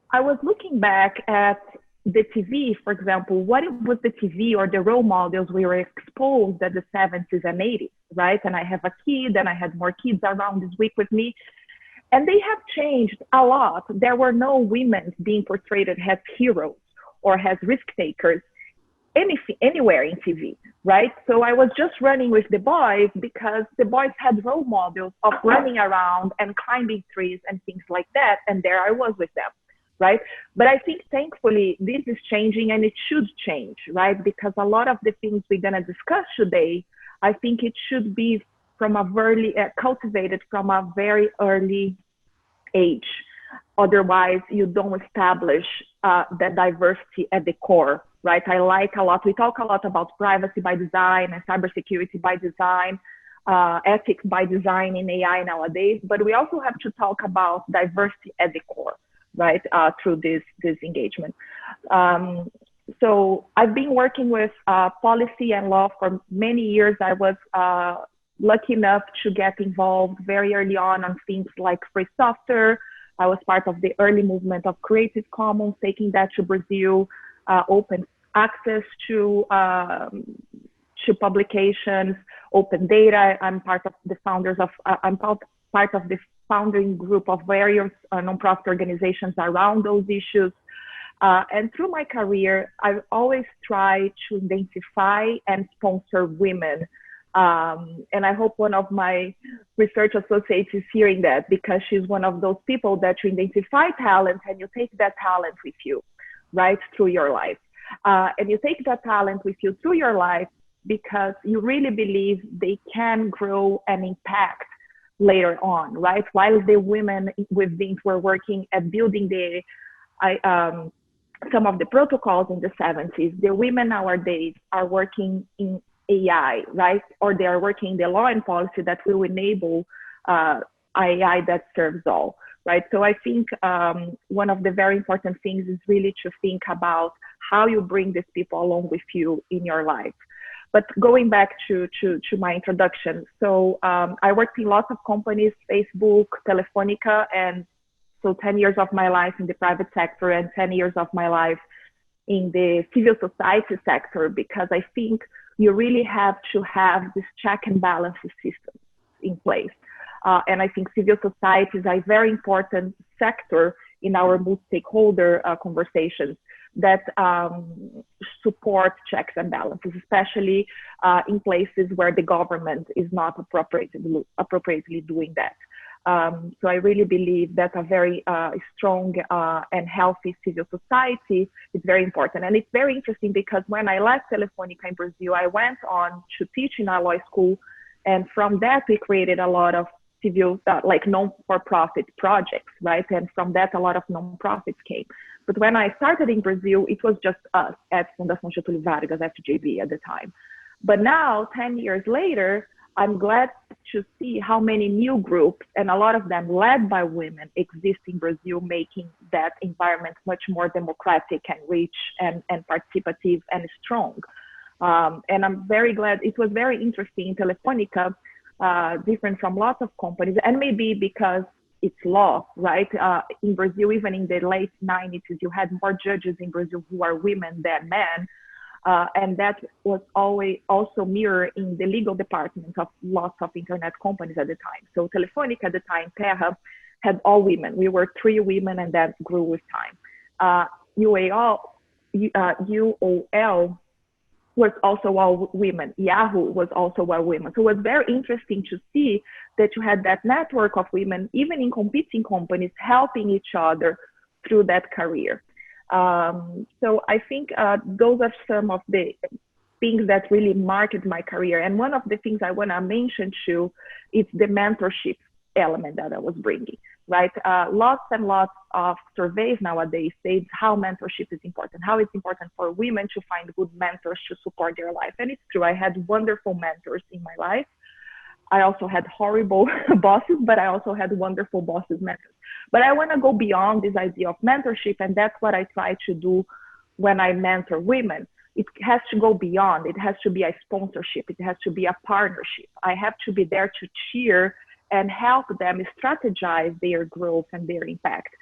Speaker 9: I was looking back at the TV, for example, what was the TV or the role models we were exposed at the 70s and 80s, right? And I have a kid, and I had more kids around this week with me. And they have changed a lot. There were no women being portrayed as heroes or as risk takers anywhere in TV, right? So I was just running with the boys because the boys had role models of running around and climbing trees and things like that. And there I was with them, right? But I think thankfully this is changing, and it should change, right? Because a lot of the things we're gonna discuss today, I think it should be from a very cultivated from a very early age. Otherwise, you don't establish that diversity at the core, right? I like a lot, we talk a lot about privacy by design and cybersecurity by design, ethics by design in AI nowadays, but we also have to talk about diversity at the core, right? Through this engagement. So I've been working with policy and law for many years. I was lucky enough to get involved very early on things like free software. I was part of the early movement of Creative Commons, taking that to Brazil, open access to publications, open data. I'm part of the founders of, I'm part of the founding group of various nonprofit organizations around those issues. And through my career, I've always tried to identify and sponsor women. And I hope one of my research associates is hearing that, because she's one of those people that you identify talent and you take that talent with you, right, through your life. And you take that talent with you through your life because you really believe they can grow and impact later on, right? While the women with Vint were working at building some of the protocols in the 70s, the women nowadays are working in AI, right? Or they are working in the law and policy that will enable AI that serves all, right? So I think one of the very important things is really to think about how you bring these people along with you in your life. But going back to my introduction, so I worked in lots of companies, Facebook, Telefonica, and So 10 years of my life in the private sector and 10 years of my life in the civil society sector, because I think you really have to have this check and balance system in place. And I think civil society is a very important sector in our multi-stakeholder conversations that support checks and balances, especially in places where the government is not appropriately doing that. So I really believe that a very strong and healthy civil society is very important. And it's very interesting because when I left Telefonica in Brazil, I went on to teach in a law school. And from that, we created a lot of civil, like non-for-profit projects, right? And from that, a lot of non-profits came. But when I started in Brazil, it was just us at Fundação Getúlio Vargas, FGV at the time. But now, 10 years later, I'm glad to see how many new groups, and a lot of them led by women, exist in Brazil, making that environment much more democratic and rich and participative and strong. And I'm very glad. It was very interesting in Telefonica, different from lots of companies, and maybe because it's law, right? In Brazil, even in the late 90s, you had more judges in Brazil who are women than men. And that was always also mirrored in the legal department of lots of internet companies at the time. So Telefonica at the time, Terra, had all women. We were 3 women, and that grew with time. UOL was also all women. Yahoo was also all women. So it was very interesting to see that you had that network of women, even in competing companies, helping each other through that career. So I think those are some of the things that really marked my career. And one of the things I want to mention too is the mentorship element that I was bringing, right? Lots and lots of surveys nowadays say how mentorship is important, how it's important for women to find good mentors to support their life. And it's true, I had wonderful mentors in my life. I also had horrible bosses, but I also had wonderful bosses, mentors. But I want to go beyond this idea of mentorship, and that's what I try to do when I mentor women. It has to go beyond. It has to be a sponsorship. It has to be a partnership. I have to be there to cheer and help them strategize their growth and their impact.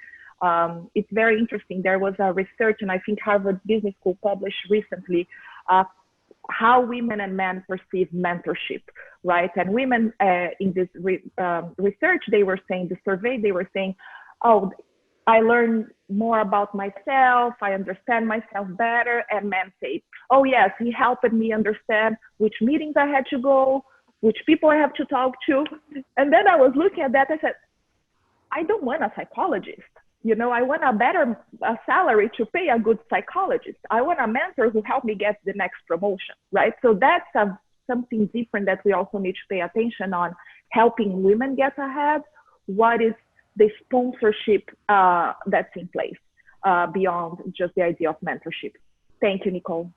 Speaker 9: It's very interesting. There was a research, and I think Harvard Business School published recently, how women and men perceive mentorship, right? And women in this research, they were saying, the survey, they were saying, oh, I learned more about myself, I understand myself better. And men say, oh yes, he helped me understand which meetings I had to go, which people I have to talk to. And then I was looking at that, I said, I don't want a psychologist. You know, I want a better salary to pay a good psychologist. I want a mentor who helped me get the next promotion, right? So that's something different that we also need to pay attention on, helping women get ahead. What is the sponsorship that's in place beyond just the idea of mentorship? Thank you, Nicole.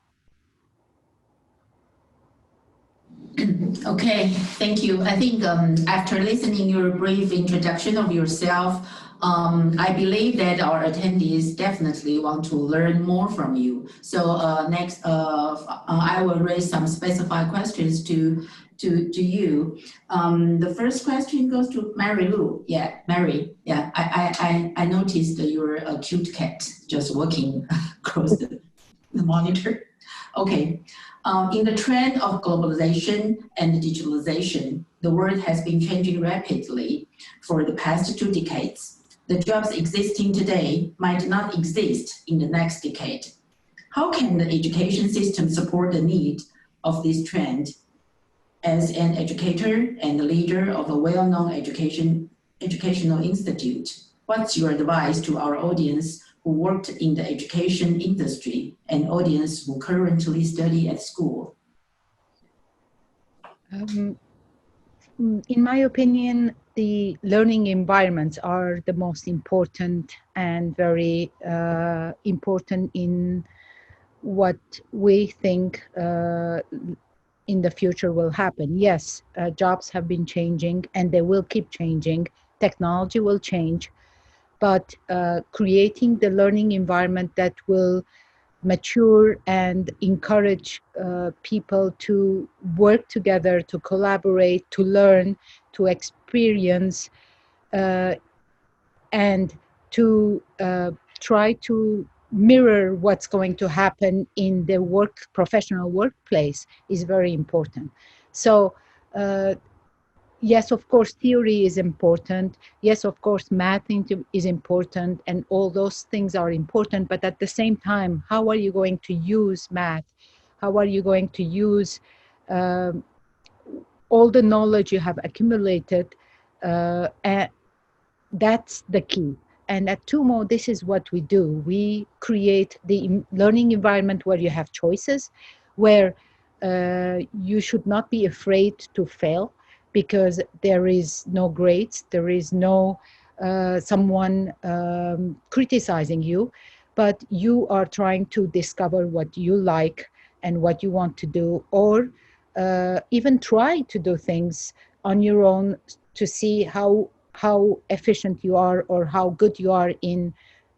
Speaker 1: Okay, thank you. I think after listening your brief introduction of yourself, I believe that our attendees definitely want to learn more from you. So next, I will raise some specified questions to you. The first question goes to Mary Lou. Yeah, Mary. Yeah, I noticed that you're a cute cat just walking across the monitor. Okay. In the trend of globalization and digitalization, the world has been changing rapidly for the past 2 decades. The jobs existing today might not exist in the next decade. How can the education system support the need of this trend? As an educator and leader of a well-known educational institute, what's your advice to our audience who worked in the education industry and audience who currently study at school?
Speaker 8: In my opinion, the learning environments are the most important and very important in what we think in the future will happen. Yes, jobs have been changing and they will keep changing. Technology will change, but creating the learning environment that will mature and encourage people to work together, to collaborate, to learn, to experience, and to try to mirror what's going to happen in the professional workplace is very important. So yes, of course, theory is important. Yes, of course, math is important, and all those things are important. But at the same time, how are you going to use math? How are you going to use all the knowledge you have accumulated? And that's the key. And at TUMO, this is what we do. We create the learning environment where you have choices, where you should not be afraid to fail, because there is no grades, there is no someone criticizing you, but you are trying to discover what you like and what you want to do, or even try to do things on your own to see how efficient you are or how good you are in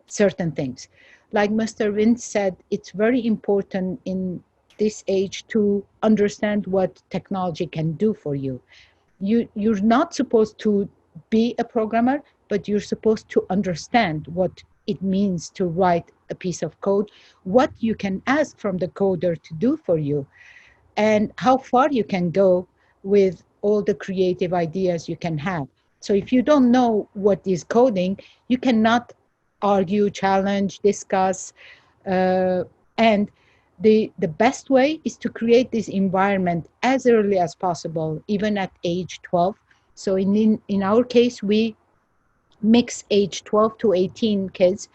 Speaker 8: certain things. Like Mr. Vince said, it's very important in this age to understand what technology can do for you. You're not supposed to be a programmer, but you're supposed to understand what it means to write a piece of code, what you can ask from the coder to do for you, and how far you can go with all the creative ideas you can have. So if you don't know what is coding, you cannot argue, challenge, discuss, and the best way is to create this environment as early as possible, even at age 12. So in our case, we mix age 12 to 18 kids,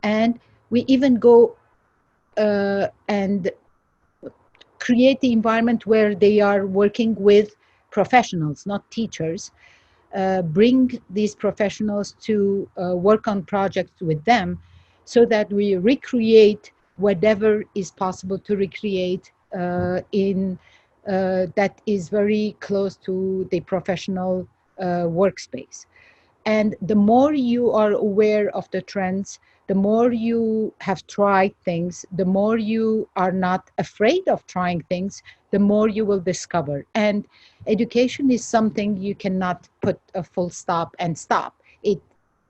Speaker 8: and we even go and create the environment where they are working with professionals, not teachers. Bring these professionals to work on projects with them, so that we recreate whatever is possible to recreate in that is very close to the professional workspace. And the more you are aware of the trends, the more you have tried things, the more you are not afraid of trying things, the more you will discover. And education is something you cannot put a full stop and stop. It,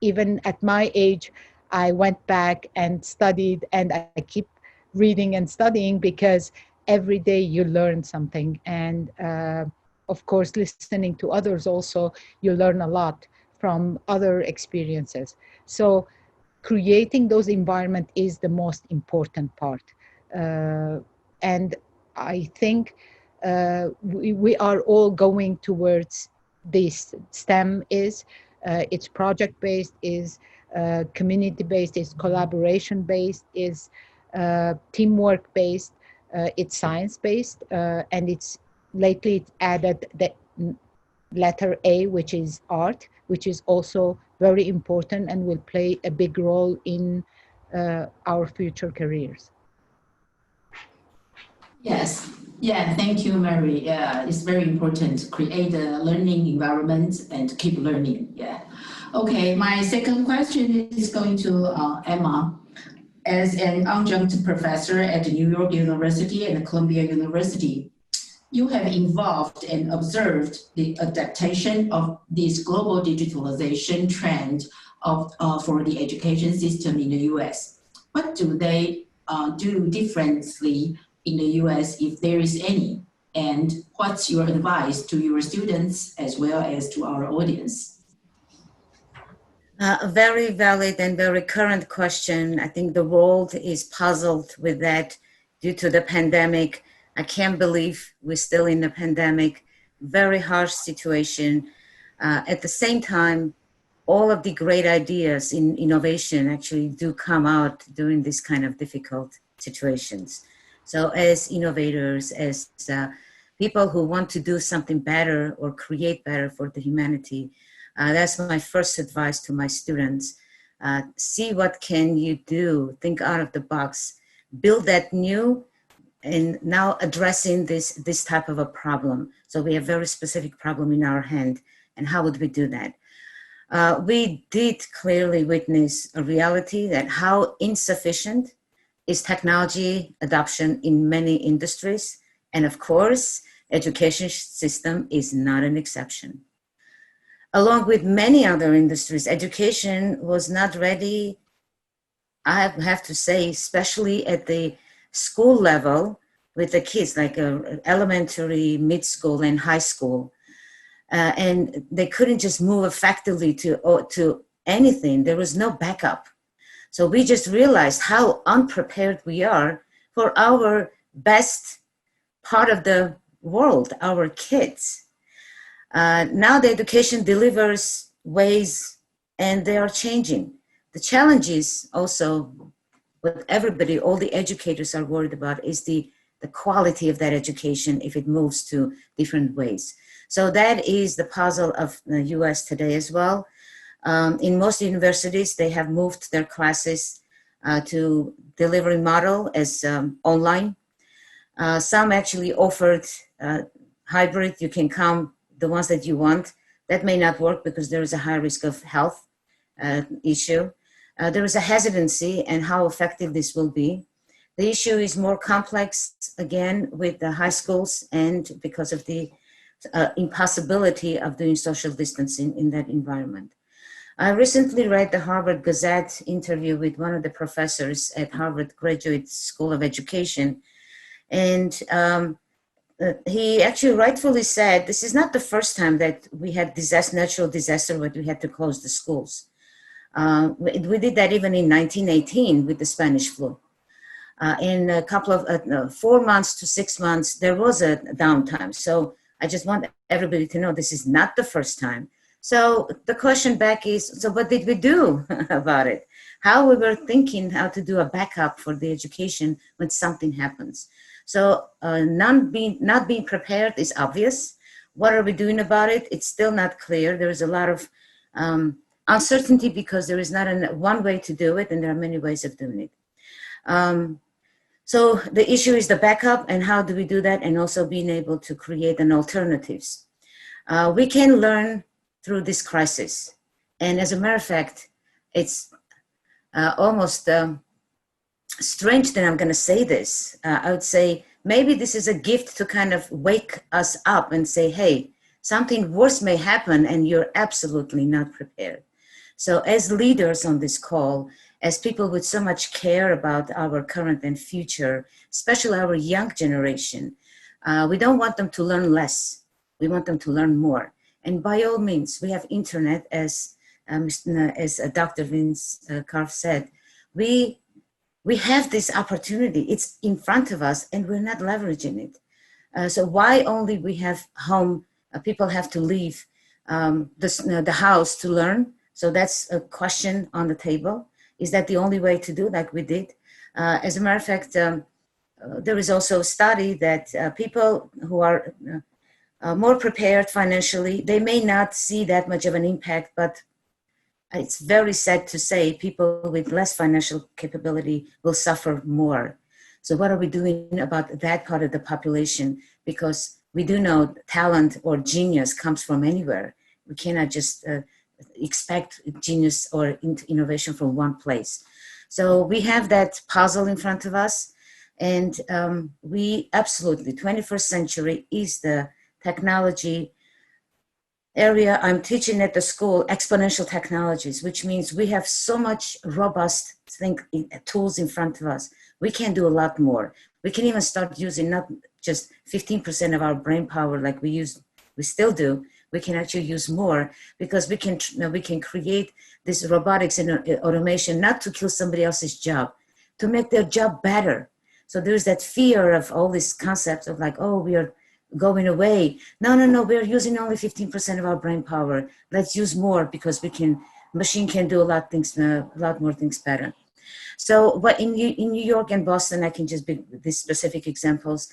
Speaker 8: even at my age, I went back and studied, and I keep reading and studying, because every day you learn something. And of course, listening to others also, you learn a lot from other experiences. So creating those environments is the most important part. And I think we are all going towards this. STEM is, it's project-based, is community-based, is collaboration-based, is teamwork-based, it's science-based, and it's lately it's added the letter A, which is art, which is also very important and will play a big role in our future careers.
Speaker 1: Yes. Yeah, thank you, Mary. Yeah, it's very important to create a learning environment and keep learning. Yeah. Okay, my second question is going to Emma. As an adjunct professor at New York University and Columbia University, you have involved and observed the adaptation of this global digitalization trend for the education system in the US. What do they do differently in the US, if there is any? And what's your advice to your students as well as to our audience?
Speaker 7: A very valid and very current question. I think the world is puzzled with that due to the pandemic. I can't believe we're still in the pandemic, very harsh situation. At the same time, all of the great ideas in innovation actually do come out during this kind of difficult situations. So as innovators, as people who want to do something better or create better for the humanity, that's my first advice to my students. See what can you do, think out of the box, build that new, and now addressing this type of a problem. So we have a very specific problem in our hand, and how would we do that? We did clearly witness a reality that how insufficient is technology adoption in many industries. And of course, education system is not an exception. along with many other industries, education was not ready, I have to say, especially at the school level with the kids, like elementary, mid-school, and high school. And they couldn't just move effectively to anything. There was no backup. So we just realized how unprepared we are for our best part of the world, our kids. Now the education delivers ways and they are changing. The challenges also, what everybody, all the educators are worried about is the quality of that education if it moves to different ways. So that is the puzzle of the US today as well. In most universities, they have moved their classes to delivery model as online. Some actually offered hybrid. You can come the ones that you want. That may not work because there is a high risk of health issue. There is a hesitancy and how effective this will be. The issue is more complex, again, with the high schools and because of the impossibility of doing social distancing in that environment. I recently read the Harvard Gazette interview with one of the professors at Harvard Graduate School of Education. And he actually rightfully said, this is not the first time that we had natural disaster where we had to close the schools. We did that even in 1918 with the Spanish flu. In a couple of 4 months to 6 months, there was a downtime. So I just want everybody to know this is not the first time. So the question back is, so what did we do about it? How we were thinking how to do a backup for the education when something happens. So not being prepared is obvious. What are we doing about it? It's still not clear. There is a lot of uncertainty because there is not one way to do it and there are many ways of doing it. So the issue is the backup and how do we do that and also being able to create an alternatives. We can learn through this crisis. And as a matter of fact, it's almost strange that I'm gonna say this. I would say maybe this is a gift to kind of wake us up and say, hey, something worse may happen and you're absolutely not prepared. So as leaders on this call, as people with so much care about our current and future, especially our young generation, we don't want them to learn less. We want them to learn more. And by all means, we have internet, as Dr. Vince Karf said, we have this opportunity. It's in front of us and we're not leveraging it. So why only we have home, people have to leave the house to learn? So that's a question on the table. Is that the only way to do like we did? As a matter of fact, there is also a study that people who are more prepared financially, they may not see that much of an impact, but it's very sad to say people with less financial capability will suffer more. So what are we doing about that part of the population? Because we do know talent or genius comes from anywhere. We cannot just expect genius or innovation from one place. So we have that puzzle in front of us. And we absolutely, 21st century is the technology area. I'm teaching at the school, exponential technologies, which means we have so much robust tools in front of us. We can do a lot more. We can even start using not just 15% of our brain power like we still do. We can actually use more because we can create this robotics and automation, not to kill somebody else's job, to make their job better. So there's that fear of all these concepts of like, oh, we are going away. No, we're using only 15% of our brain power. Let's use more because machine can do a lot more things better. So what in New York and Boston, I can just be these specific examples.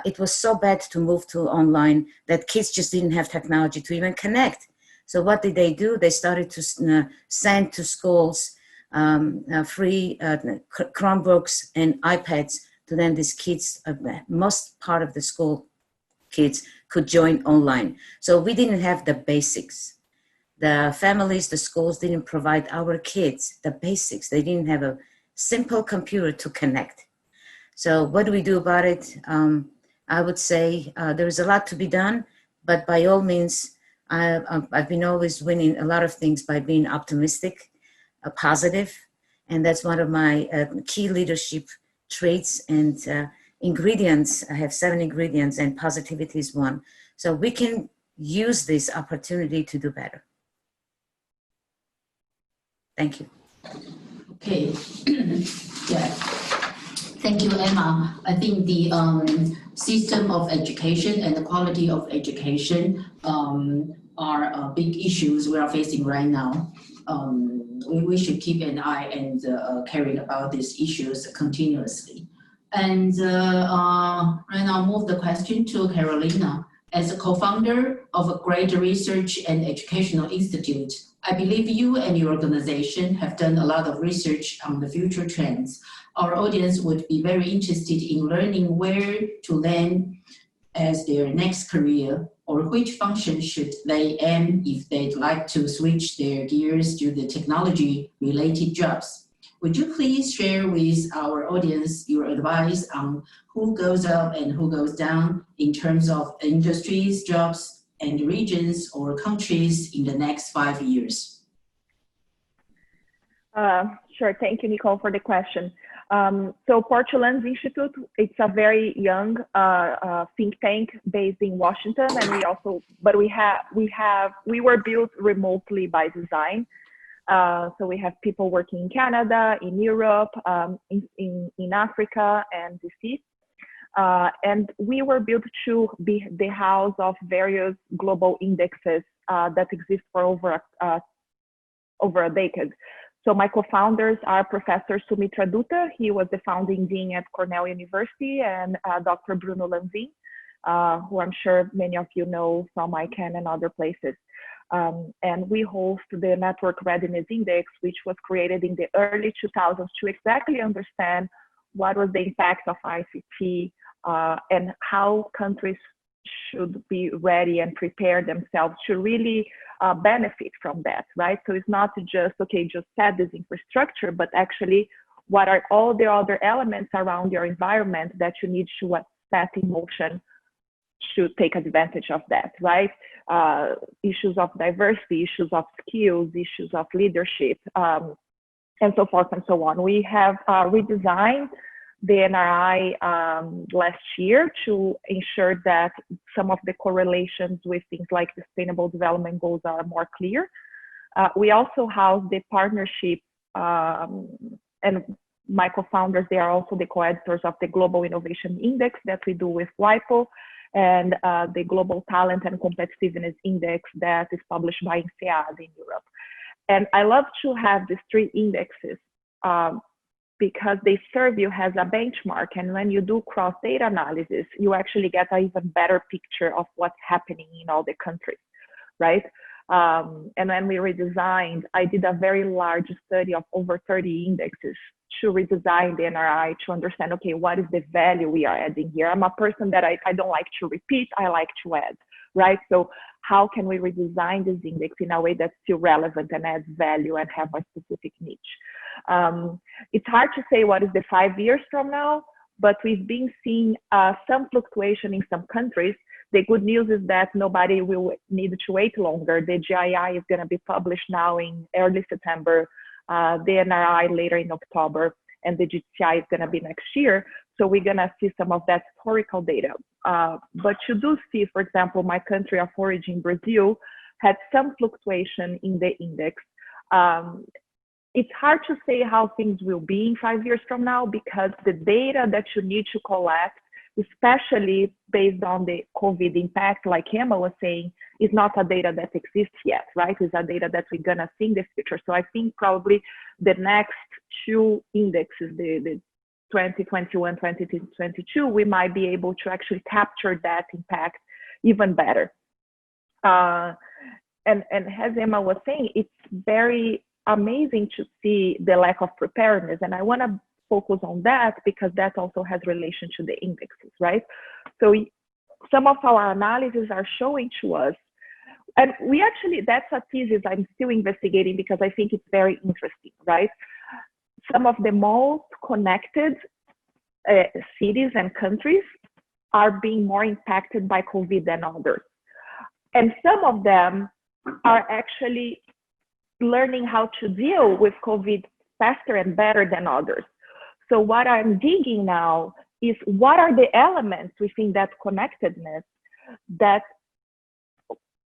Speaker 7: It was so bad to move to online that kids just didn't have technology to even connect. So what did they do? They started to send to schools free Chromebooks and iPads to then these kids, most part of the school kids could join online. So we didn't have the basics. The families, the schools didn't provide our kids the basics. They didn't have a simple computer to connect. So what do we do about it? I would say there is a lot to be done, but by all means, I've been always winning a lot of things by being optimistic, positive, and that's one of my key leadership traits and ingredients. I have 7 ingredients, and positivity is one. So we can use this opportunity to do better. Thank you.
Speaker 1: Okay. Yeah. Thank you, Emma. I think the system of education and the quality of education are big issues we are facing right now. We should keep an eye and caring about these issues continuously. And right now, move the question to Carolina. As a co-founder of a great research and educational institute, I believe you and your organization have done a lot of research on the future trends. Our audience would be very interested in learning where to land as their next career, or which function should they aim if they'd like to switch their gears to the technology-related jobs. Would you please share with our audience your advice on who goes up and who goes down in terms of industries, jobs, and regions or countries in the next 5 years?
Speaker 9: Sure. Thank you, Nicole, for the question. So Portuland's Institute, it's a very young think tank based in Washington, and we were built remotely by design. So we have people working in Canada, in Europe, in Africa, and DC. And we were built to be the house of various global indexes that exist for over a decade. So my co-founders are Professor Sumitra Dutta. He was the founding dean at Cornell University, and Dr. Bruno Lanzin, who I'm sure many of you know from ICANN and other places. And we host the Network Readiness Index, which was created in the early 2000s to exactly understand what was the impact of ICT and how countries should be ready and prepare themselves to really benefit from that, right? So it's not just, okay, just set this infrastructure, but actually what are all the other elements around your environment that you need to set in motion to take advantage of that, right? Issues of diversity, issues of skills, issues of leadership, and so forth and so on. We have redesigned the NRI last year to ensure that some of the correlations with things like Sustainable Development Goals are more clear. We also house the partnership, and my co-founders, they are also the co-editors of the Global Innovation Index that we do with WIPO, and the Global Talent and Competitiveness Index that is published by INSEAD in Europe. And I love to have these 3 indexes because they serve you as a benchmark. And when you do cross-data analysis, you actually get an even better picture of what's happening in all the countries, right? And when we redesigned, I did a very large study of over 30 indexes to redesign the NRI to understand, okay, what is the value we are adding here? I'm a person that I don't like to repeat, I like to add, right? So how can we redesign this index in a way that's still relevant and adds value and have a specific niche? It's hard to say what is the 5 years from now, but we've been seeing some fluctuation in some countries. The good news is that nobody will need to wait longer. The GII is going to be published now in early September, the NRI later in October, and the GTI is going to be next year. So we're going to see some of that historical data. But you do see, for example, my country of origin, Brazil, had some fluctuation in the index. It's hard to say how things will be in 5 years from now because the data that you need to collect, especially based on the COVID impact, like Emma was saying, is not a data that exists yet, right? It's a data that we're gonna see in the future. So I think probably the next 2 indexes, the 2021, 2022, we might be able to actually capture that impact even better. And as Emma was saying, it's very amazing to see the lack of preparedness. And I wanna focus on that because that also has relation to the indexes, right? So some of our analyses are showing to us, and we actually, that's a thesis I'm still investigating because I think it's very interesting, right? Some of the most connected cities and countries are being more impacted by COVID than others. And some of them are actually learning how to deal with COVID faster and better than others. So what I'm digging now is what are the elements within that connectedness that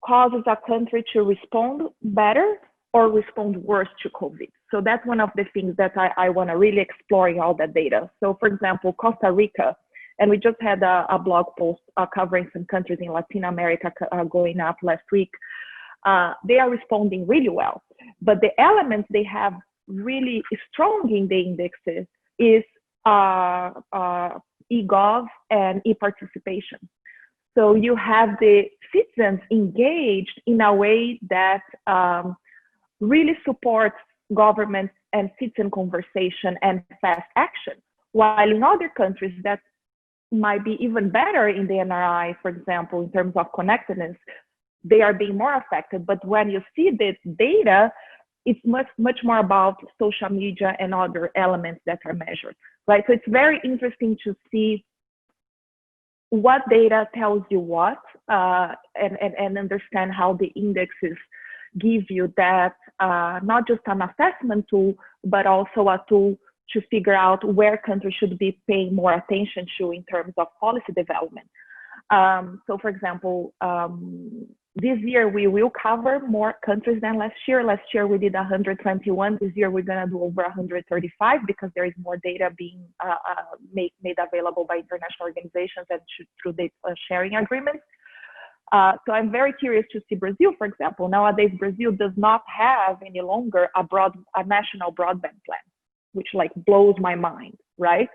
Speaker 9: causes a country to respond better or respond worse to COVID. So that's one of the things that I want to really explore in all that data. So for example, Costa Rica, and we just had a blog post covering some countries in Latin America going up last week. They are responding really well. But the elements they have really strong in the indexes is e-gov and e-participation. So you have the citizens engaged in a way that really supports government and citizen conversation and fast action. While in other countries that might be even better in the NRI, for example, in terms of connectedness, they are being more affected. But when you see the data, it's much more about social media and other elements that are measured, right? So it's very interesting to see what data tells you what, and understand how the indexes give you that, not just an assessment tool, but also a tool to figure out where countries should be paying more attention to in terms of policy development. So for example, this year we will cover more countries than last year. Last year we did 121. This year we're gonna do over 135 because there is more data being made available by international organizations and through the sharing agreements. So I'm very curious to see Brazil, for example. Nowadays, Brazil does not have any longer a national broadband plan, which like blows my mind, right?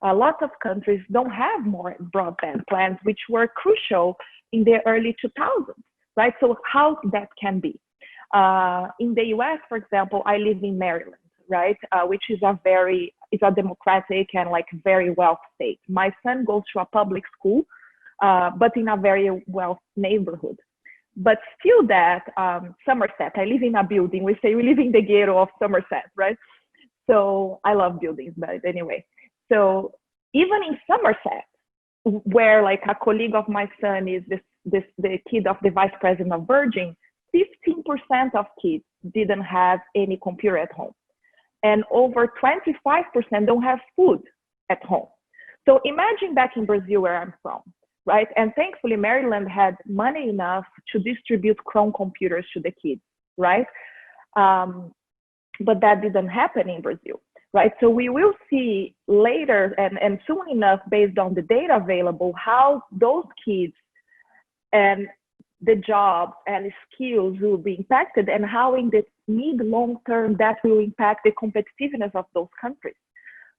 Speaker 9: Lots of countries don't have more broadband plans, which were crucial in the early 2000s, right? So how that can be. In the US, for example, I live in Maryland, right? Which is a democratic and like very wealthy state. My son goes to a public school, but in a very wealthy neighborhood. But still that, Somerset, I live in a building. We say we live in the ghetto of Somerset, right? So I love buildings, but anyway. So even in Somerset, where like a colleague of my son is the kid of the vice president of Virgin, 15% of kids didn't have any computer at home. And over 25% don't have food at home. So imagine back in Brazil where I'm from, right? And thankfully, Maryland had money enough to distribute Chrome computers to the kids, right? But that didn't happen in Brazil, right? So we will see later and soon enough, based on the data available, how those kids and the jobs and skills will be impacted, and how in the mid-long term that will impact the competitiveness of those countries,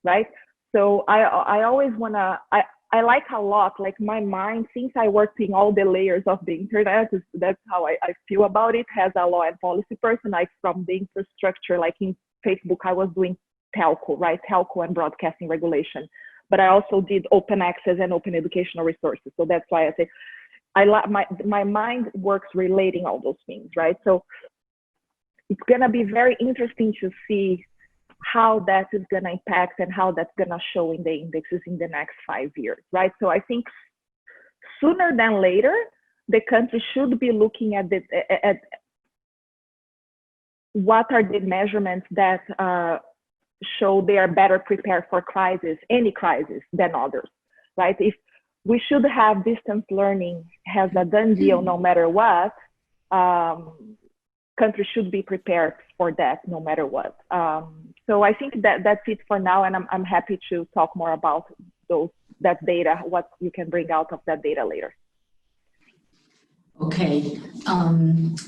Speaker 9: right? So I always wanna, I like a lot, like my mind, since I worked in all the layers of the internet, that's how I feel about it, as a law and policy person, like from the infrastructure, like in Facebook, I was doing telco, right? Telco and broadcasting regulation. But I also did open access and open educational resources. So that's why I say, my mind works relating all those things, right? So it's gonna be very interesting to see how that is going to impact and how that's going to show in the indexes in the next 5 years, right? So I think sooner than later, the country should be looking at what are the measurements that show they are better prepared for any crisis than others, right? If we should have distance learning as a done deal no matter what, countries should be prepared for that no matter what. So I think that's it for now, and I'm happy to talk more about that data, what you can bring out of that data later.
Speaker 1: Okay,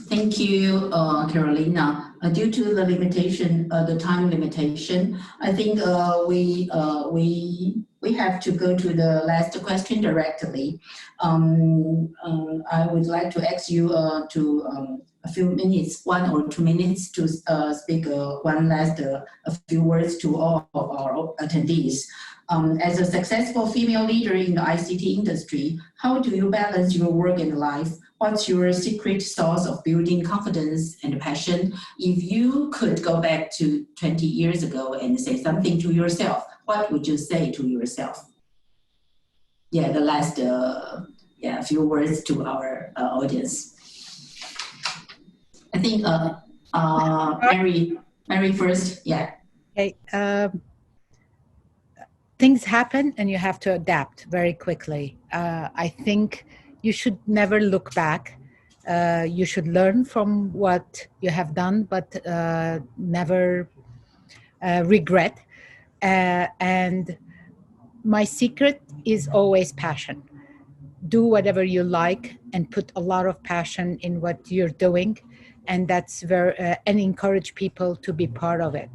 Speaker 1: thank you, Carolina. Due to the limitation, the time limitation, I think we have to go to the last question directly. I would like to ask you to a few minutes, 1 or 2 minutes, to speak a few words to all of our attendees. As a successful female leader in the ICT industry, how do you balance your work and life? What's your secret sauce of building confidence and passion? If you could go back to 20 years ago and say something to yourself, what would you say to yourself? Yeah, the last few words to our audience. I think Mary first, yeah.
Speaker 8: Okay. Things happen and you have to adapt very quickly. I think you should never look back. You should learn from what you have done, but never regret. And my secret is always passion. Do whatever you like and put a lot of passion in what you're doing, and that's very and encourage people to be part of it.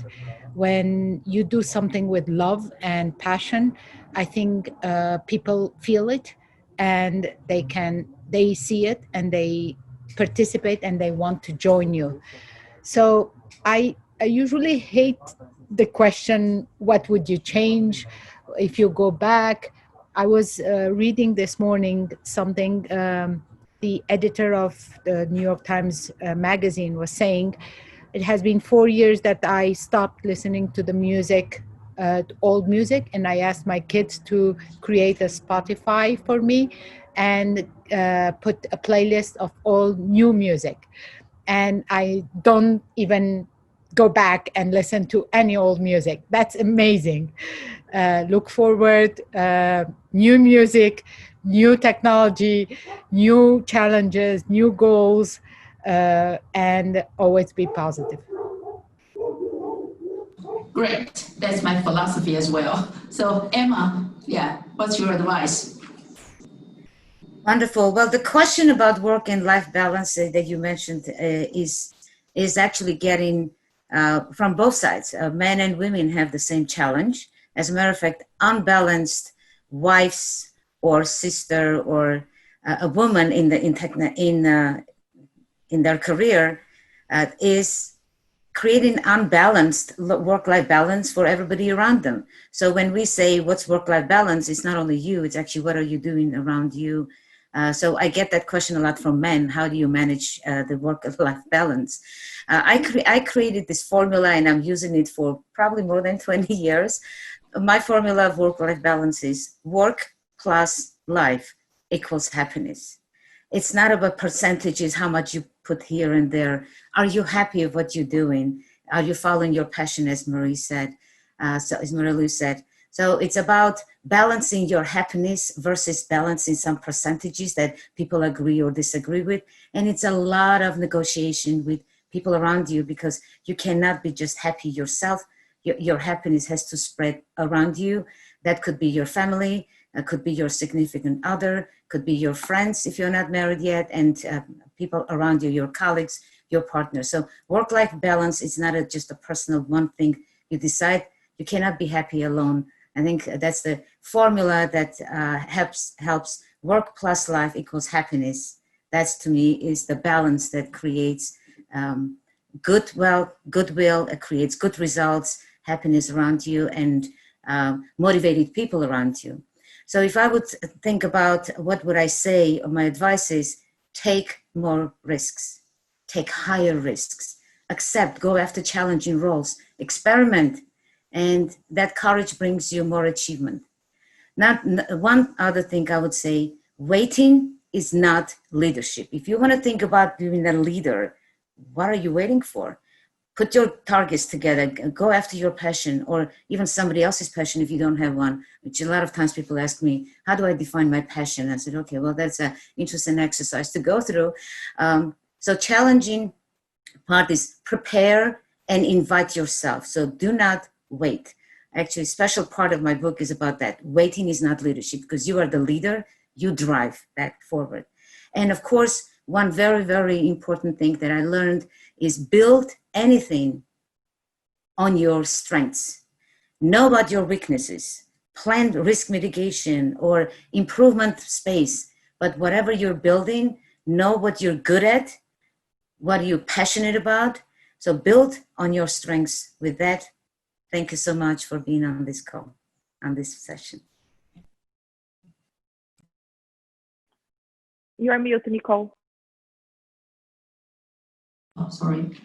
Speaker 8: When you do something with love and passion, I think people feel it, and they see it, and they participate, and they want to join you. So I usually hate the question, what would you change if you go back? I was reading this morning something the editor of the New York Times magazine was saying. It has been 4 years that I stopped listening to the music, old music, and I asked my kids to create a Spotify for me and put a playlist of all new music. And I don't even go back and listen to any old music. That's amazing. Look forward, new music, new technology, new challenges, new goals, and always be positive.
Speaker 1: Great. That's my philosophy as well. So Emma, yeah, what's your advice?
Speaker 7: Wonderful. Well, the question about work and life balance that you mentioned is actually getting from both sides. Men and women have the same challenge. As a matter of fact, unbalanced wives or sister or a woman in their career is creating unbalanced work-life balance for everybody around them. So when we say what's work-life balance, it's not only you, it's actually what are you doing around you. So I get that question a lot from men. How do you manage the work-life balance? I created this formula, and I'm using it for probably more than 20 years. My formula of work-life balance is work plus life equals happiness. It's not about percentages, how much you put here and there. Are you happy with what you're doing? Are you following your passion, as Marie said, as Marie-Lou said? So it's about balancing your happiness versus balancing some percentages that people agree or disagree with. And it's a lot of negotiation with people around you, because you cannot be just happy yourself. Your happiness has to spread around you. That could be your family, could be your significant other, could be your friends if you're not married yet, and people around you, your colleagues, your partner. So work-life balance is not just a personal one thing you decide. You cannot be happy alone. I think that's the formula that helps work plus life equals happiness. That's, to me, is the balance that creates goodwill, it creates good results, happiness around you, and motivated people around you. So if I would think about what would I say, my advice is take more risks, take higher risks, accept, go after challenging roles, experiment, and that courage brings you more achievement. Not one other thing I would say, waiting is not leadership. If you want to think about being a leader, what are you waiting for? Put your targets together, go after your passion, or even somebody else's passion if you don't have one, which a lot of times people ask me, how do I define my passion? I said, okay, well, that's an interesting exercise to go through. So challenging part is prepare and invite yourself. So do not wait. Actually, a special part of my book is about that. Waiting is not leadership, because you are the leader, you drive that forward. And of course, one very, very important thing that I learned is build anything on your strengths. Know about your weaknesses, plan risk mitigation or improvement space, but whatever you're building, know what you're good at, what are you passionate about. So build on your strengths with that. Thank you so much for being on this call, on this session.
Speaker 9: You're mute, Nicole.
Speaker 1: Oh, sorry.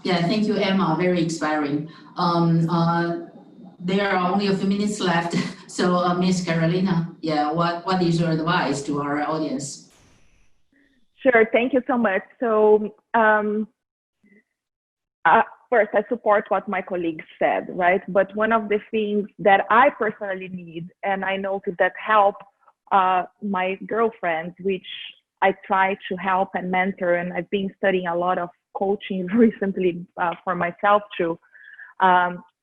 Speaker 1: Yeah, thank you, Emma. Very inspiring. There are only a few minutes left. So, Miss Carolina, yeah, what is your advice to our audience?
Speaker 9: Sure, thank you so much. So first, I support what my colleagues said, right? But one of the things that I personally need, and I know that help my girlfriends, which I try to help and mentor, and I've been studying a lot of coaching recently for myself too,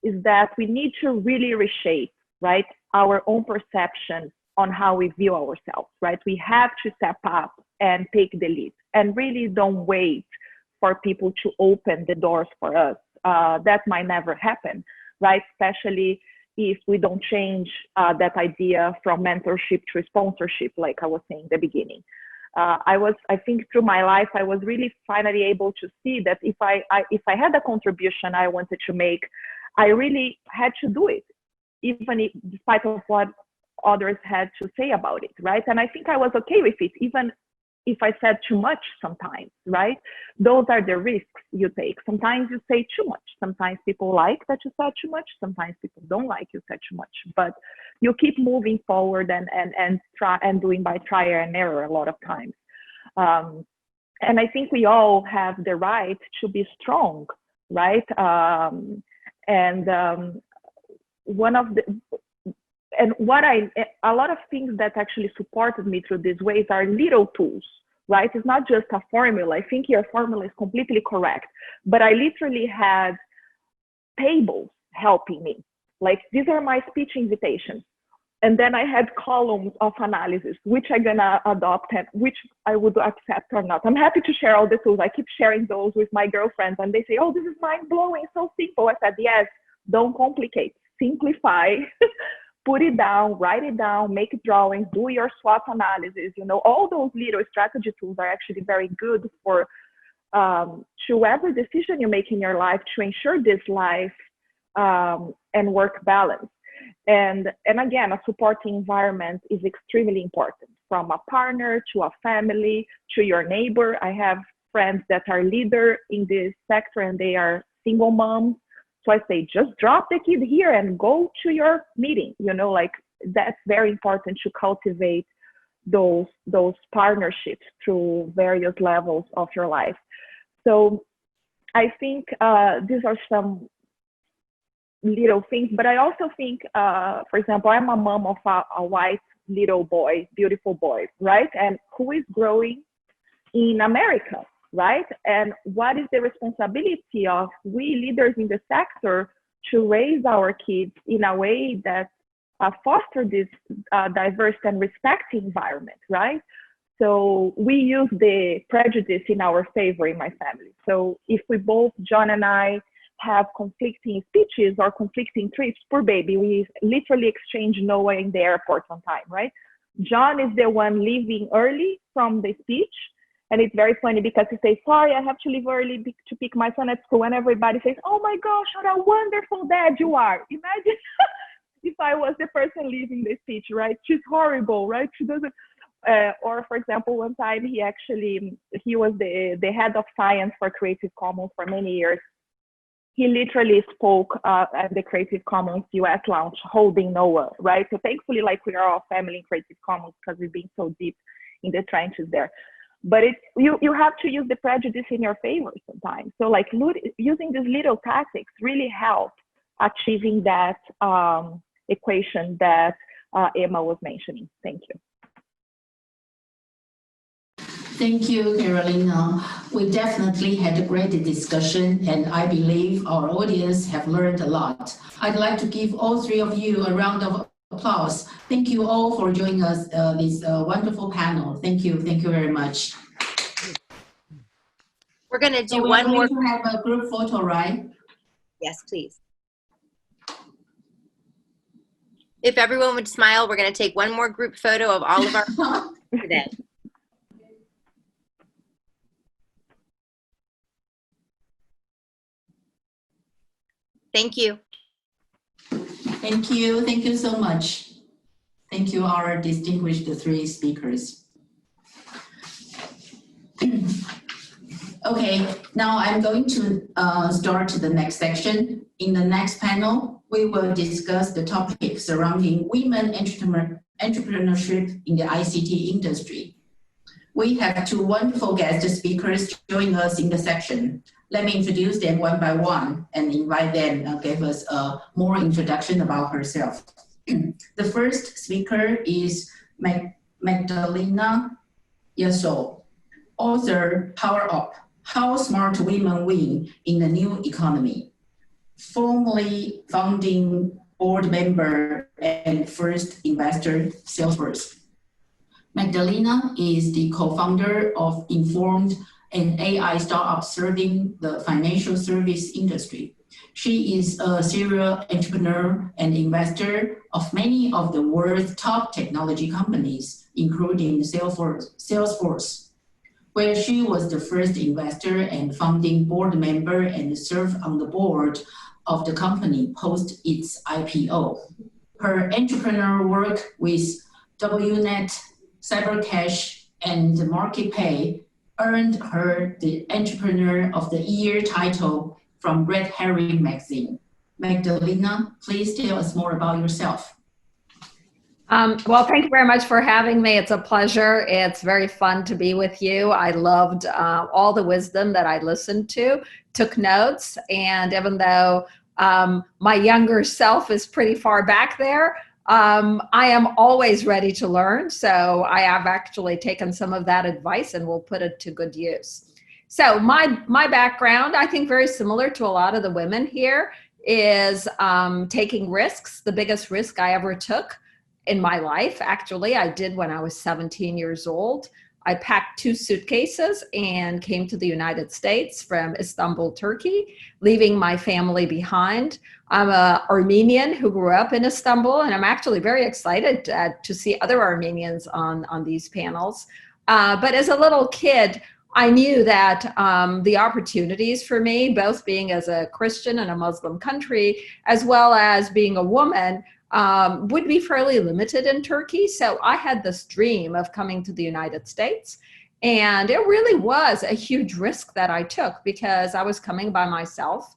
Speaker 9: is that we need to really reshape, right, our own perception on how we view ourselves, right? We have to step up and take the lead and really don't wait for people to open the doors for us. That might never happen, right? Especially if we don't change that idea from mentorship to sponsorship, like I was saying in the beginning. I think through my life, I was really finally able to see that if I had a contribution I wanted to make, I really had to do it, even if, despite of what others had to say about it, right? And I think I was okay with it, even if I said too much sometimes, right? Those are the risks you take. Sometimes you say too much. Sometimes people like that you said too much. Sometimes people don't like you said too much. But you keep moving forward and try and doing by trial and error a lot of times. And I think we all have the right to be strong, right? One of the a lot of things that actually supported me through these ways are little tools, right? It's not just a formula. I think your formula is completely correct, but I literally had tables helping me. Like, these are my speech invitations. And then I had columns of analysis, which I'm gonna adopt and which I would accept or not. I'm happy to share all the tools. I keep sharing those with my girlfriends and they say, oh, this is mind blowing, so simple. I said, yes, don't complicate, simplify. Put it down, write it down, make drawings, do your SWOT analysis. You know, all those little strategy tools are actually very good for to every decision you make in your life to ensure this life and work balance. And again, a supporting environment is extremely important, from a partner to a family to your neighbor. I have friends that are leaders in this sector and they are single moms. So I say, just drop the kid here and go to your meeting. You know, like, that's very important to cultivate those partnerships through various levels of your life. So I think these are some little things, but I also think, for example, I'm a mom of a white little boy, beautiful boy, right? And who is growing in America. Right? And what is the responsibility of we leaders in the sector to raise our kids in a way that foster this diverse and respecting environment, right? So we use the prejudice in our favor in my family. So if we both, John and I, have conflicting speeches or conflicting trips, poor baby, we literally exchange Noah in the airport on time, right? John is the one leaving early from the speech. And it's very funny because he says, sorry, I have to leave early to pick my son at school. And everybody says, oh my gosh, what a wonderful dad you are. Imagine if I was the person leaving the speech, right? She's horrible, right? She doesn't, or for example, one time he was the head of science for Creative Commons for many years. He literally spoke at the Creative Commons US launch holding Noah, right? So thankfully, like, we are all family in Creative Commons because we've been so deep in the trenches there. But you have to use the prejudice in your favor sometimes. So like using these little tactics really help achieving that equation that Emma was mentioning. Thank you.
Speaker 1: Thank you, Carolina. We definitely had a great discussion, and I believe our audience have learned a lot. I'd like to give all three of you a round of applause. Thank you all for joining us this wonderful panel. Thank you very much.
Speaker 5: We're going to do
Speaker 1: so
Speaker 5: one more.
Speaker 1: To have a group photo, right?
Speaker 5: Yes, please. If everyone would smile, we're going to take one more group photo of all of our today. Thank you.
Speaker 1: Thank you so much. Thank you, our distinguished three speakers. Okay, now I'm going to start the next section. In the next panel, we will discuss the topic surrounding women entrepreneurship in the ICT industry. We have two wonderful guest speakers joining us in the section. Let me introduce them one by one and invite them to give us a more introduction about herself. The first speaker is Magdalena Yasso, author Power Up, How Smart Women Win in the New Economy, formerly founding board member and first investor, Salesforce. Magdalena is the co-founder of Informed, an AI startup serving the financial service industry. She is a serial entrepreneur and investor of many of the world's top technology companies, including Salesforce, where she was the first investor and founding board member and served on the board of the company post its IPO. Her entrepreneurial work with WNet, Cybercash, and MarketPay earned her the Entrepreneur of the Year title from Red Herring magazine. Magdalena, please tell us more about yourself.
Speaker 10: Well, thank you very much for having me. It's a pleasure. It's very fun to be with you. I loved all the wisdom that I listened to, took notes, and even though my younger self is pretty far back there, I am always ready to learn. So I have actually taken some of that advice and will put it to good use. So my background, I think very similar to a lot of the women here, is taking risks. The biggest risk I ever took in my life, actually, I did when I was 17 years old. I packed 2 suitcases and came to the United States from Istanbul, Turkey, leaving my family behind. I'm an Armenian who grew up in Istanbul, and I'm actually very excited to see other Armenians on these panels. But as a little kid, I knew that the opportunities for me, both being as a Christian in a Muslim country, as well as being a woman, would be fairly limited in Turkey. So I had this dream of coming to the United States. And it really was a huge risk that I took because I was coming by myself.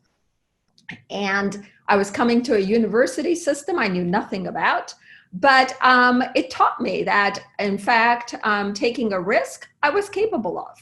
Speaker 10: And I was coming to a university system I knew nothing about. But it taught me that, in fact, taking a risk, I was capable of.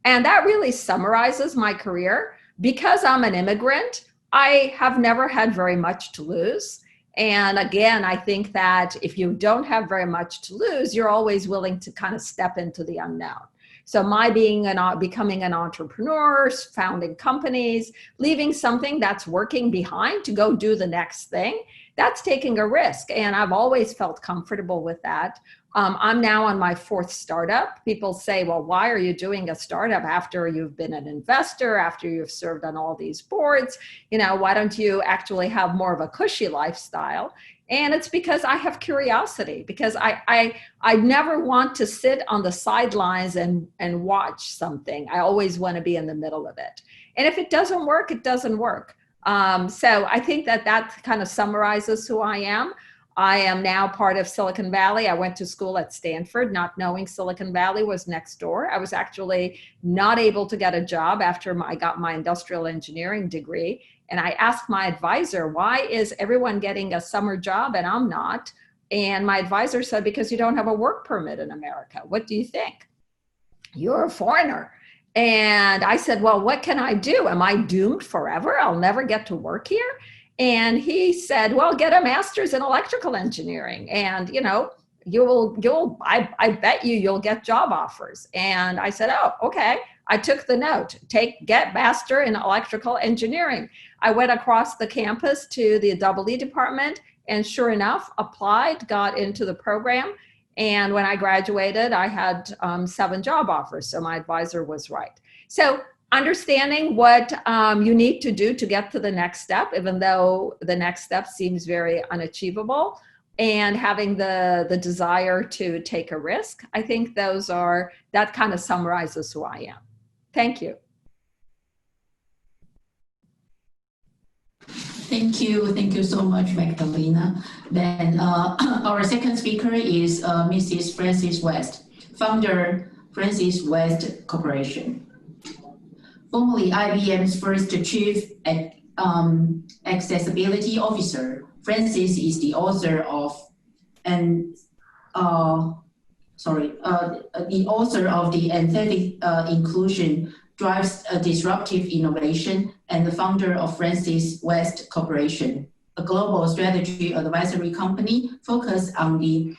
Speaker 10: And that really summarizes my career. Because I'm an immigrant, I have never had very much to lose. And again, I think that if you don't have very much to lose, you're always willing to kind of step into the unknown. So my becoming an entrepreneur, founding companies, leaving something that's working behind to go do the next thing, that's taking a risk. And I've always felt comfortable with that. I'm now on my 4th startup. People say, well, why are you doing a startup after you've been an investor, after you've served on all these boards? You know, why don't you actually have more of a cushy lifestyle? And it's because I have curiosity, because I never want to sit on the sidelines and watch something. I always want to be in the middle of it. And if it doesn't work, it doesn't work. So I think that kind of summarizes who I am. I am now part of Silicon Valley. I went to school at Stanford, not knowing Silicon Valley was next door. I was actually not able to get a job after I got my industrial engineering degree. And I asked my advisor, why is everyone getting a summer job and I'm not? And my advisor said, because you don't have a work permit in America. What do you think? You're a foreigner. And I said, well, what can I do? Am I doomed forever? I'll never get to work here. And he said, well, get a master's in electrical engineering. And, you know, I bet you'll get job offers. And I said, oh, okay. I took the note, get master in electrical engineering. I went across the campus to the EE department and sure enough, applied, got into the program. And when I graduated, I had 7 job offers. So my advisor was right. So understanding what you need to do to get to the next step, even though the next step seems very unachievable, and having the desire to take a risk, I think that kind of summarizes who I am. Thank you.
Speaker 1: Thank you so much, Magdalena. Then our second speaker is Mrs. Frances West, founder, Frances West Corporation. Formerly IBM's first chief accessibility officer, Frances is the author of the author of the Aesthetic Inclusion Drives a Disruptive Innovation and the founder of Francis West Corporation, a global strategy advisory company focused on the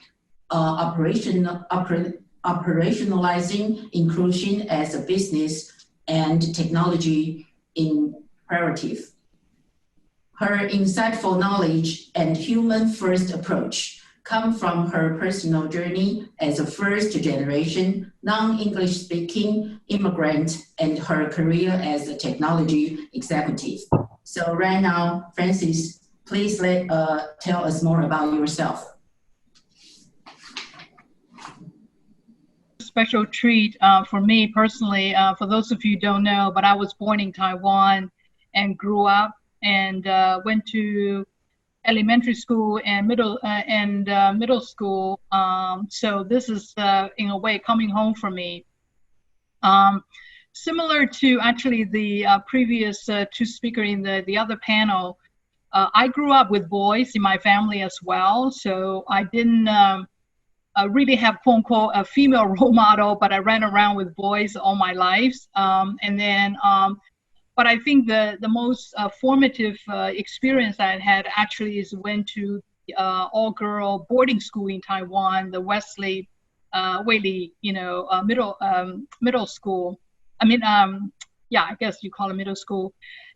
Speaker 1: operationalizing inclusion as a business and technology imperative. Her insightful knowledge and human-first approach come from her personal journey as a first-generation, non-English speaking immigrant and her career as a technology executive. So right now, Francis, please tell us more about yourself.
Speaker 11: Special treat for me personally. For those of you who don't know, but I was born in Taiwan and grew up and went to elementary school and middle school. So this is in a way coming home for me. Similar to actually the previous two speakers in the other panel, I grew up with boys in my family as well. So I didn't really have quote unquote a female role model, but I ran around with boys all my life. But I think the most formative experience I had actually is went to all-girl boarding school in Taiwan, the Wesley, Weili, middle school. I mean, yeah, I guess you call it middle school.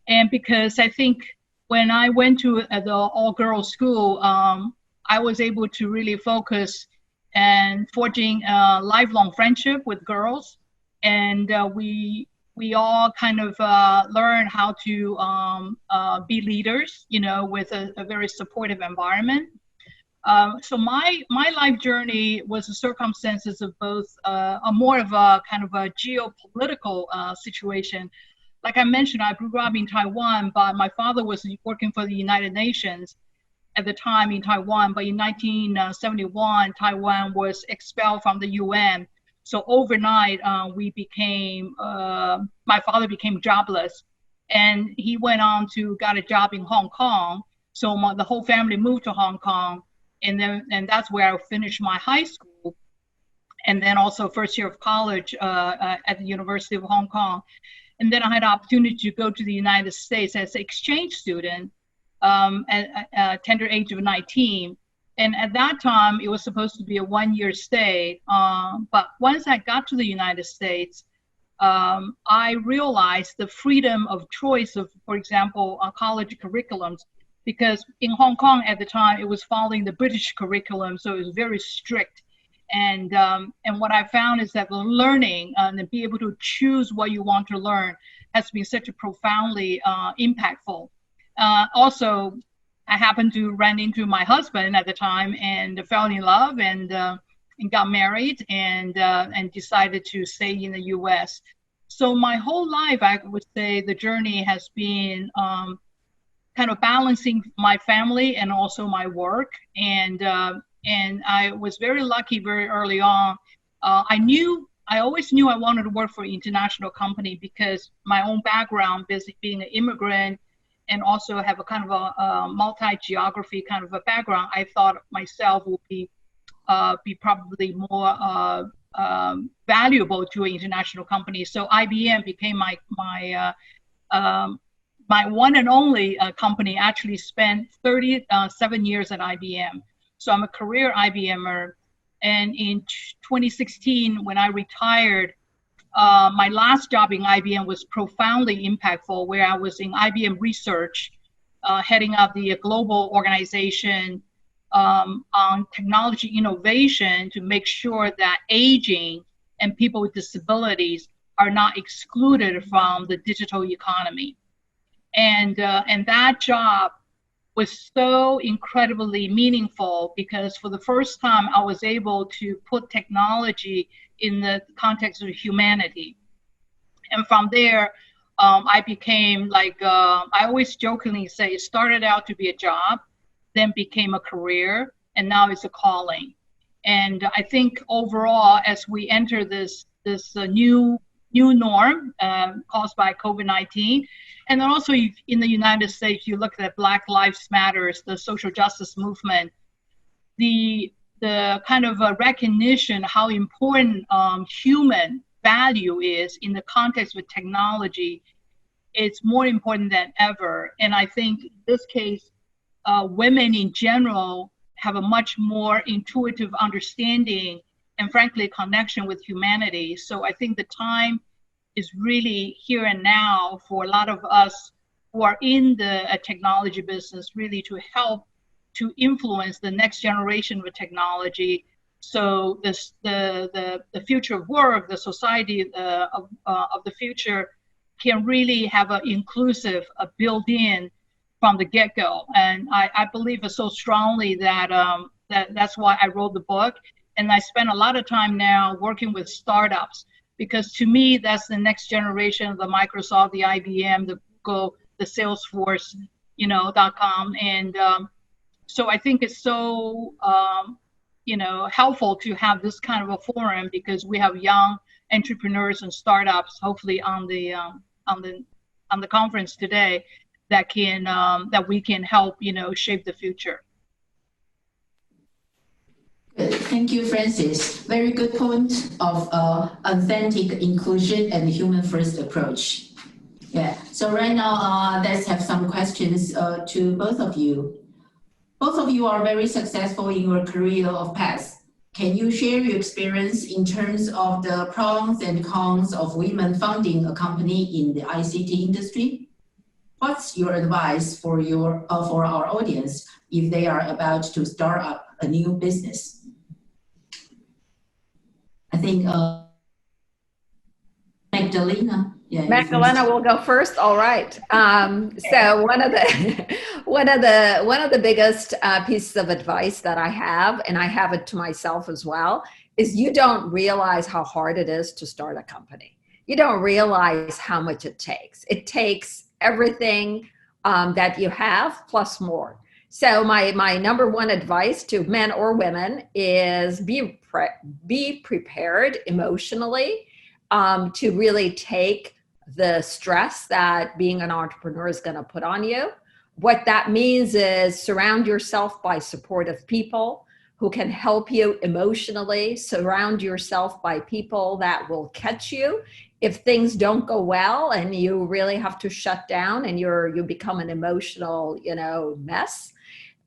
Speaker 11: And because I think when I went to the all-girl school, I was able to really focus and forging a lifelong friendship with girls. And we all kind of learn how to be leaders, with a very supportive environment. So my life journey was the circumstances of both more of a kind of a geopolitical situation. Like I mentioned, I grew up in Taiwan, but my father was working for the United Nations at the time in Taiwan. But in 1971, Taiwan was expelled from the UN. So overnight, my father became jobless, and he went on to got a job in Hong Kong. So the whole family moved to Hong Kong, and that's where I finished my high school, and then also first year of college at the University of Hong Kong. And then I had the opportunity to go to the United States as an exchange student at tender age of 19. And at that time, it was supposed to be a one-year stay. But once I got to the United States, I realized the freedom of choice of, for example, college curriculums, because in Hong Kong at the time, it was following the British curriculum, so it was very strict. And what I found is that the learning and be able to choose what you want to learn has been such a profoundly impactful. Also, I happened to run into my husband at the time and fell in love and got married and decided to stay in the U.S. So my whole life, I would say the journey has been kind of balancing my family and also my work. And I was very lucky very early on. I always knew I wanted to work for an international company because my own background, basically being an immigrant, and also have a kind of a multi-geography kind of a background, I thought myself would be probably more valuable to an international company. So IBM became my one and only company. Actually spent 37 years at IBM. So I'm a career IBMer. And in 2016, when I retired, my last job in IBM was profoundly impactful, where I was in IBM research, heading up the global organization on technology innovation to make sure that aging and people with disabilities are not excluded from the digital economy. And that job was so incredibly meaningful because for the first time, I was able to put technology in the context of humanity. And from there, I became like, I always jokingly say, it started out to be a job, then became a career, and now it's a calling. And I think overall, as we enter this new norm caused by COVID-19, and then also in the United States, you look at Black Lives Matter, the social justice movement, the the kind of recognition how important human value is in the context of technology, it's more important than ever. And I think in this case, women in general have a much more intuitive understanding and frankly connection with humanity. So I think the time is really here and now for a lot of us who are in the technology business really to help to influence the next generation of technology. So this, the future of work, the society of the future can really have an inclusive, built-in from the get-go. And I believe it so strongly that, that's why I wrote the book. And I spend a lot of time now working with startups, because to me, that's the next generation of the Microsoft, the IBM, the Google, the Salesforce, .com. And so I think it's so, helpful to have this kind of a forum, because we have young entrepreneurs and startups, hopefully on the conference today, that can that we can help shape the future.
Speaker 1: Good. Thank you, Francis. Very good point of authentic inclusion and human first approach. Yeah. So right now, let's have some questions to both of you. Both of you are very successful in your career of paths. Can you share your experience in terms of the pros and cons of women founding a company in the ICT industry? What's your advice for our audience if they are about to start up a new business? I think Magdalena. Yeah,
Speaker 10: Magdalena will go first. All right. So one of the biggest pieces of advice that I have, and I have it to myself as well, is you don't realize how hard it is to start a company. You don't realize how much it takes. It takes everything that you have plus more. So my number one advice to men or women is be prepared emotionally to really take the stress that being an entrepreneur is going to put on you. What that means is surround yourself by supportive people who can help you emotionally. Surround yourself by people that will catch you if things don't go well and you really have to shut down and you become an emotional, mess.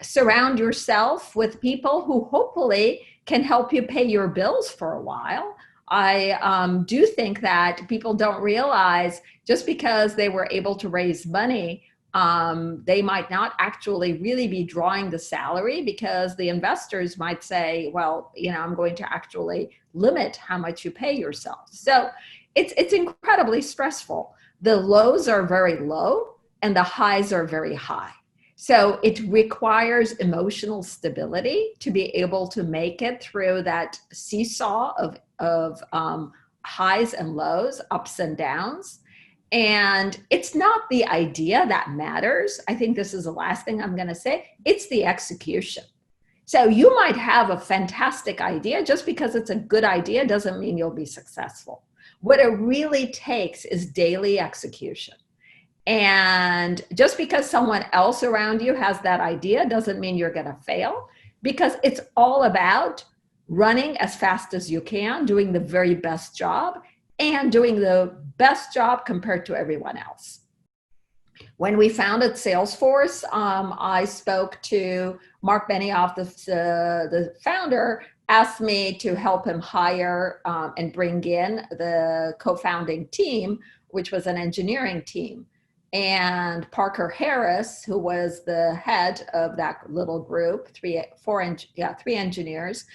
Speaker 10: Surround yourself with people who hopefully can help you pay your bills for a while. I do think that people don't realize just because they were able to raise money, they might not actually really be drawing the salary, because the investors might say, well, I'm going to actually limit how much you pay yourself. So it's incredibly stressful. The lows are very low and the highs are very high. So it requires emotional stability to be able to make it through that seesaw of highs and lows, ups and downs. And it's not the idea that matters. I think this is the last thing I'm going to say. It's the execution. So you might have a fantastic idea. Just because it's a good idea doesn't mean you'll be successful. What it really takes is daily execution. And just because someone else around you has that idea doesn't mean you're going to fail, because it's all about running as fast as you can, doing the very best job, and doing the best job compared to everyone else. When we founded Salesforce, I spoke to Mark Benioff, the founder, asked me to help him hire and bring in the co-founding team, which was an engineering team. And Parker Harris, who was the head of that little group, three engineers,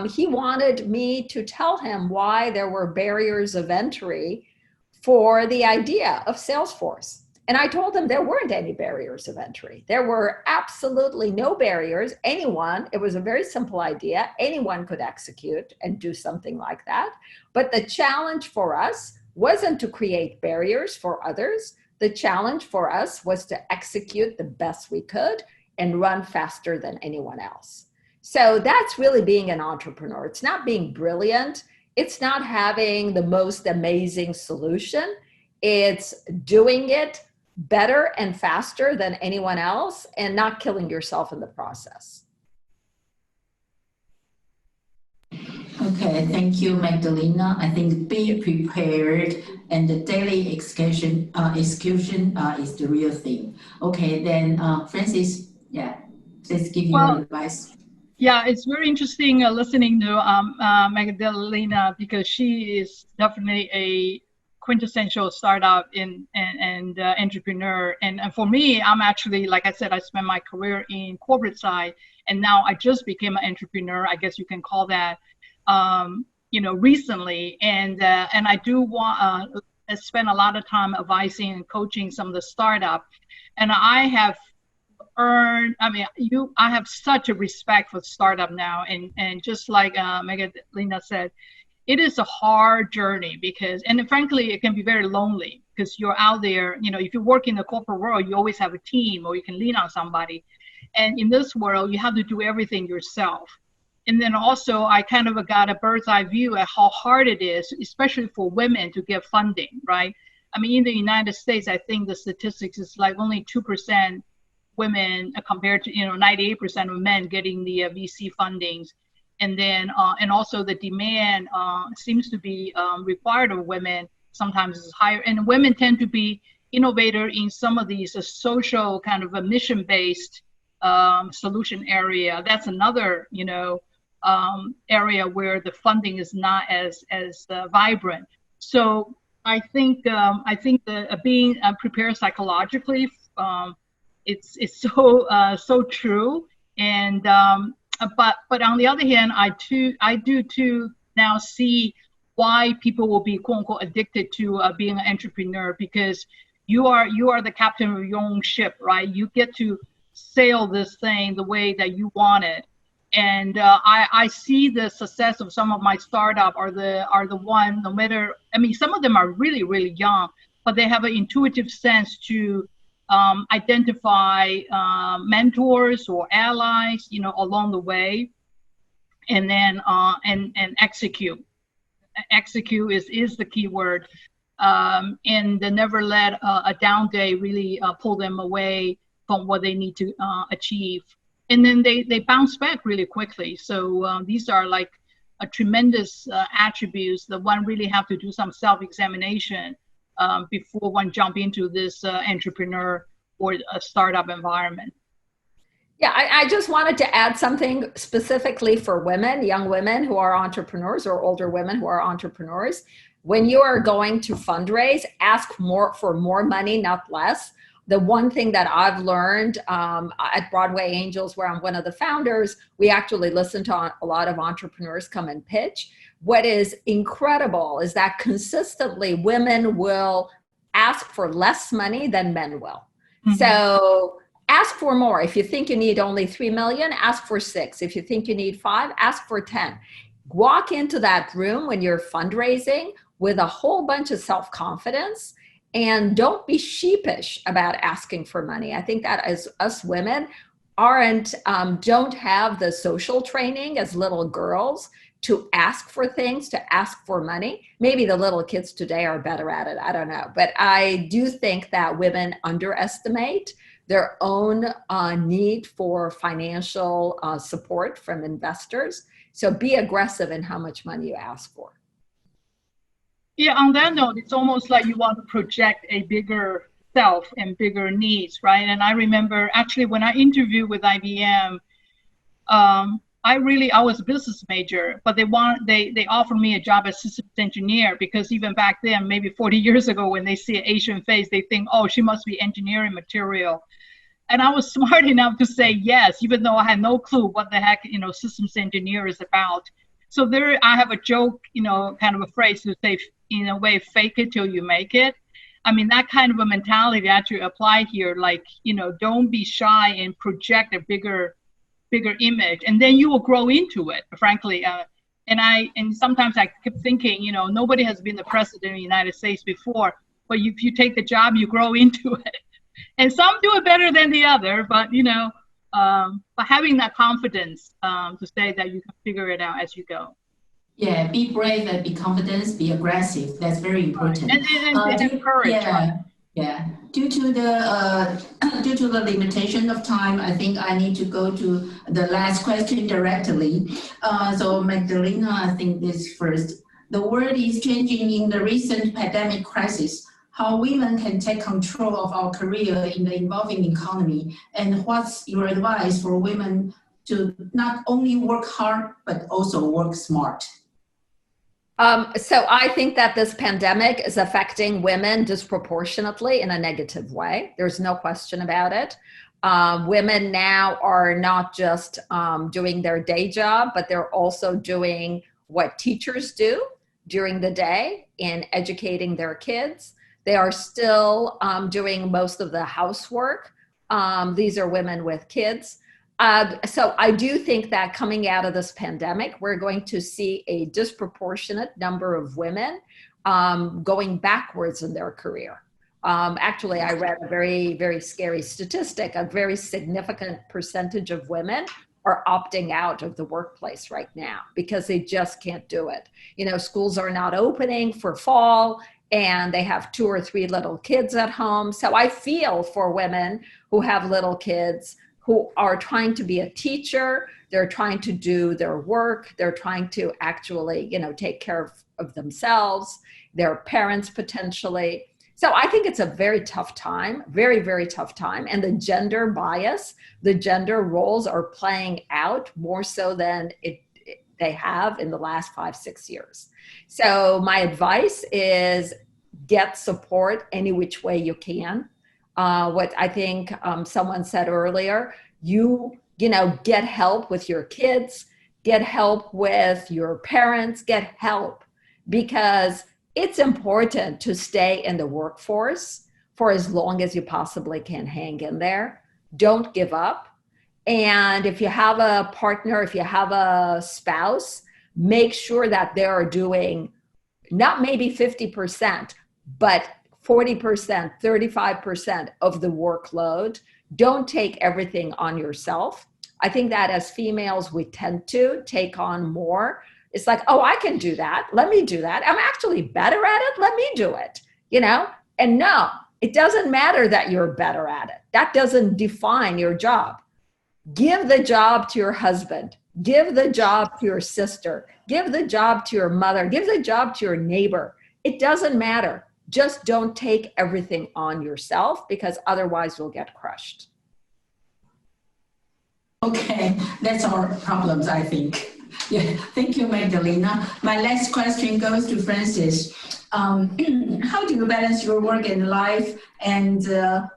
Speaker 10: he wanted me to tell him why there were barriers of entry for the idea of Salesforce. And I told him there weren't any barriers of entry. There were absolutely no barriers. It was a very simple idea. Anyone could execute and do something like that. But the challenge for us wasn't to create barriers for others. The challenge for us was to execute the best we could and run faster than anyone else. So that's really being an entrepreneur. It's not being brilliant. It's not having the most amazing solution. It's doing it better and faster than anyone else and not killing yourself in the process.
Speaker 1: Okay, thank you, Magdalena. I think be prepared and the daily execution is the real thing. Okay, then Francis, yeah, please give your
Speaker 11: Well,
Speaker 1: advice.
Speaker 11: yeah, it's very interesting listening to Magdalena because she is definitely a quintessential startup and entrepreneur. And for me, I'm actually, like I said, I spent my career in corporate side, and now I just became an entrepreneur. I guess you can call that, recently. And I do want spend a lot of time advising and coaching some of the startup, and I have I have such a respect for startup now, and just like Magdalena said, it is a hard journey and frankly, it can be very lonely because you're out there. If you work in the corporate world, you always have a team or you can lean on somebody, and in this world, you have to do everything yourself. And then also, I kind of got a bird's eye view at how hard it is, especially for women, to get funding. Right? I mean, in the United States, I think the statistics is like only 2% women compared to 98% of men getting the VC fundings, and then and also the demand seems to be required of women sometimes is higher, and women tend to be innovator in some of these social kind of a mission-based solution area. That's another area where the funding is not as vibrant. So I think the being prepared psychologically. It's so true, and but on the other hand, I do too now see why people will be quote unquote addicted to being an entrepreneur, because you are the captain of your own ship, right? You get to sail this thing the way that you want it, and I see the success of some of my startup are the one, no matter, I mean, some of them are really really young, but they have an intuitive sense to identify mentors or allies, along the way, and then and execute. Execute is the key word, and they never let a down day really pull them away from what they need to achieve. And then they bounce back really quickly. So these are like a tremendous attributes that one really have to do some self-examination before one jump into this entrepreneur or a startup environment.
Speaker 10: Yeah, I just wanted to add something specifically for women, young women who are entrepreneurs or older women who are entrepreneurs. When you are going to fundraise, ask for more money, not less. The one thing that I've learned at Broadway Angels, where I'm one of the founders, we actually listen to a lot of entrepreneurs come and pitch. What is incredible is that consistently women will ask for less money than men will. Mm-hmm. So ask for more. If you think you need only 3 million, ask for 6. If you think you need 5, ask for 10. Walk into that room when you're fundraising with a whole bunch of self-confidence, and don't be sheepish about asking for money. I think that as us women don't have the social training as little girls to ask for things, to ask for money. Maybe the little kids today are better at it. I don't know. But I do think that women underestimate their own need for financial support from investors. So be aggressive in how much money you ask for.
Speaker 11: Yeah, on that note, it's almost like you want to project a bigger self and bigger needs, right? And I remember actually when I interviewed with IBM, I was a business major, but they offered me a job as systems engineer, because even back then, maybe 40 years ago, when they see an Asian face, they think, oh, she must be engineering material. And I was smart enough to say yes, even though I had no clue what the heck, systems engineer is about. So there, I have a joke, kind of a phrase to say, in a way, fake it till you make it. I mean, that kind of a mentality actually apply here. Like, don't be shy and project a bigger image, and then you will grow into it, frankly. And sometimes I keep thinking, nobody has been the president of the United States before, but if you take the job, you grow into it. And some do it better than the other, but but having that confidence to say that you can figure it out as you go.
Speaker 1: Yeah, be brave and be confident, be aggressive. That's very important.
Speaker 11: And courage.
Speaker 1: Yeah,
Speaker 11: right?
Speaker 1: Yeah, due to the limitation of time, I think I need to go to the last question directly. So Magdalena, I think this first. The world is changing in the recent pandemic crisis. How women can take control of our career in the evolving economy, and what's your advice for women to not only work hard but also work smart?
Speaker 10: So I think that this pandemic is affecting women disproportionately in a negative way. There's no question about it. Women now are not just doing their day job, but they're also doing what teachers do during the day in educating their kids. They are still doing most of the housework. These are women with kids. So I do think that coming out of this pandemic, we're going to see a disproportionate number of women going backwards in their career. Actually, I read a very, very scary statistic. A very significant percentage of women are opting out of the workplace right now because they just can't do it. You know, schools are not opening for fall and they have 2 or 3 little kids at home. So I feel for women who have little kids, who are trying to be a teacher, they're trying to do their work, they're trying to actually, you know, take care of themselves, their parents potentially. So I think it's a very tough time, very, very tough time. And the gender bias, the gender roles are playing out more so than they have in the last 5-6 years. So my advice is get support any which way you can. What I think someone said earlier, you know, get help with your kids, get help with your parents, get help, because it's important to stay in the workforce for as long as you possibly can. Hang in there. Don't give up. And if you have a partner, if you have a spouse, make sure that they are doing not maybe 50%, but 40%, 35% of the workload. Don't take everything on yourself. I think that as females, we tend to take on more. It's like, oh, I can do that. Let me do that. I'm actually better at it. Let me do it, you know? And no, it doesn't matter that you're better at it. That doesn't define your job. Give the job to your husband. Give the job to your sister. Give the job to your mother. Give the job to your neighbor. It doesn't matter. Just don't take everything on yourself, because otherwise you'll get crushed.
Speaker 1: Okay, that's our problems, I think. Yeah, thank you, Magdalena. My last question goes to Francis. How do you balance your work and life? And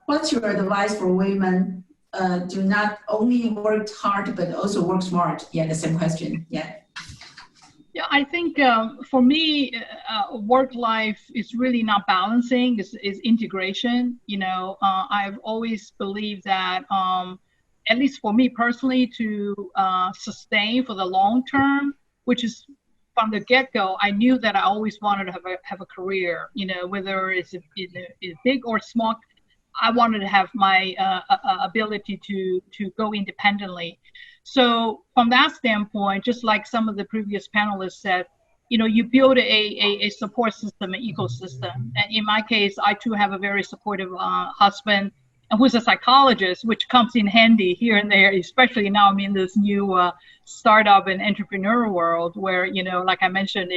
Speaker 1: what's your advice for women to not only work hard, but also work smart? Yeah, the same question. Yeah.
Speaker 11: Yeah, I think for me, work life is really not balancing, is integration. You know, I've always believed that, at least for me personally, to sustain for the long term, which is from the get-go, I knew that I always wanted to have a career, you know, whether it's big or small. I wanted to have my ability to go independently. So from that standpoint, just like some of the previous panelists said, you know, you build a support system, an ecosystem. And in my case, I too have a very supportive husband, and who's a psychologist, which comes in handy here and there, especially now I'm in this new startup and entrepreneur world where, you know, like I mentioned,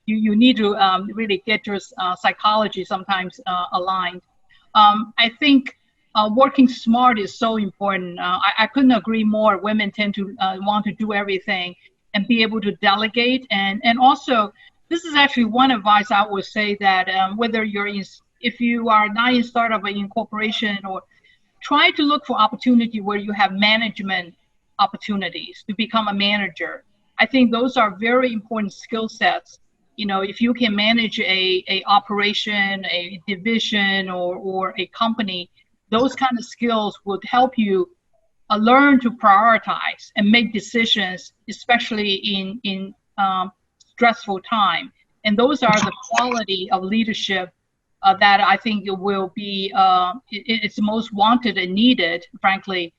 Speaker 11: you need to really get your psychology sometimes aligned. I think working smart is so important. I couldn't agree more. Women tend to want to do everything and be able to delegate. And also, this is actually one advice I would say, that whether you're if you are not in startup or in corporation, or try to look for opportunity where you have management opportunities to become a manager. I think those are very important skill sets. You know, if you can manage a operation, a division, or a company, those kind of skills would help you learn to prioritize and make decisions, especially in stressful time. And those are the quality of leadership that I think it will be, it's most wanted and needed, frankly,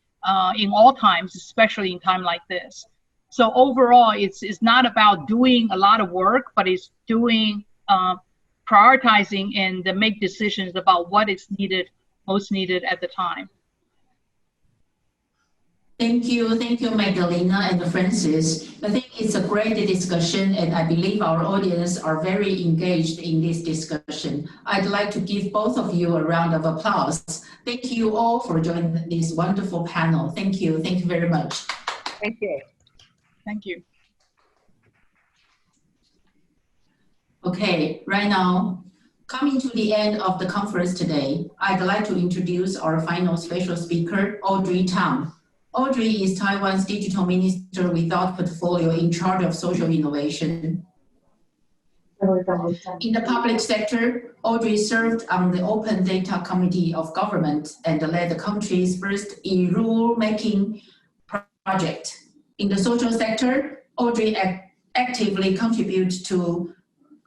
Speaker 11: in all times, especially in time like this. So overall, it's not about doing a lot of work, but it's doing prioritizing and make decisions about what is needed, most needed at the time.
Speaker 1: Thank you, Magdalena and Francis. I think it's a great discussion, and I believe our audience are very engaged in this discussion. I'd like to give both of you a round of applause. Thank you all for joining this wonderful panel. Thank you very much.
Speaker 10: Thank you.
Speaker 11: Thank you.
Speaker 1: Okay, right now, coming to the end of the conference today, I'd like to introduce our final special speaker, Audrey Tang. Audrey is Taiwan's digital minister without portfolio in charge of social innovation. In the public sector, Audrey served on the Open Data Committee of Government and led the country's first e-rule-making project. In the social sector, Audrey actively contributes to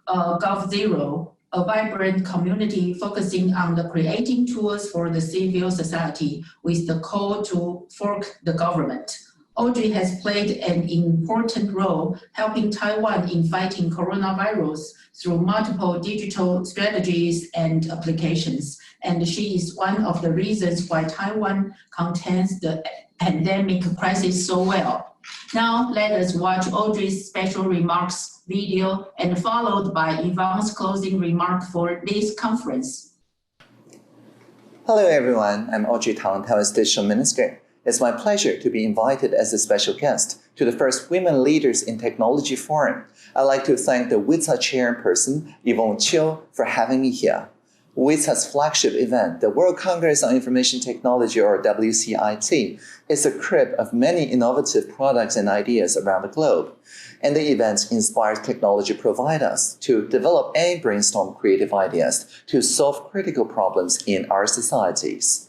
Speaker 1: GovZero, a vibrant community focusing on the creating tools for the civil society with the call to fork the government. Audrey has played an important role helping Taiwan in fighting coronavirus through multiple digital strategies and applications, and she is one of the reasons why Taiwan contains the pandemic crisis so well. Now let us watch Audrey's special remarks video and followed by Yvonne's closing remark for this conference.
Speaker 12: Hello everyone, I'm Audrey Tang, Taiwan's Digital Minister. It's my pleasure to be invited as a special guest to the first Women Leaders in Technology Forum. I'd like to thank the WITSA chairperson, Yvonne Chiu, for having me here. WITSA's flagship event, the World Congress on Information Technology, or WCIT, is a crib of many innovative products and ideas around the globe. And the event inspires technology providers to develop and brainstorm creative ideas to solve critical problems in our societies.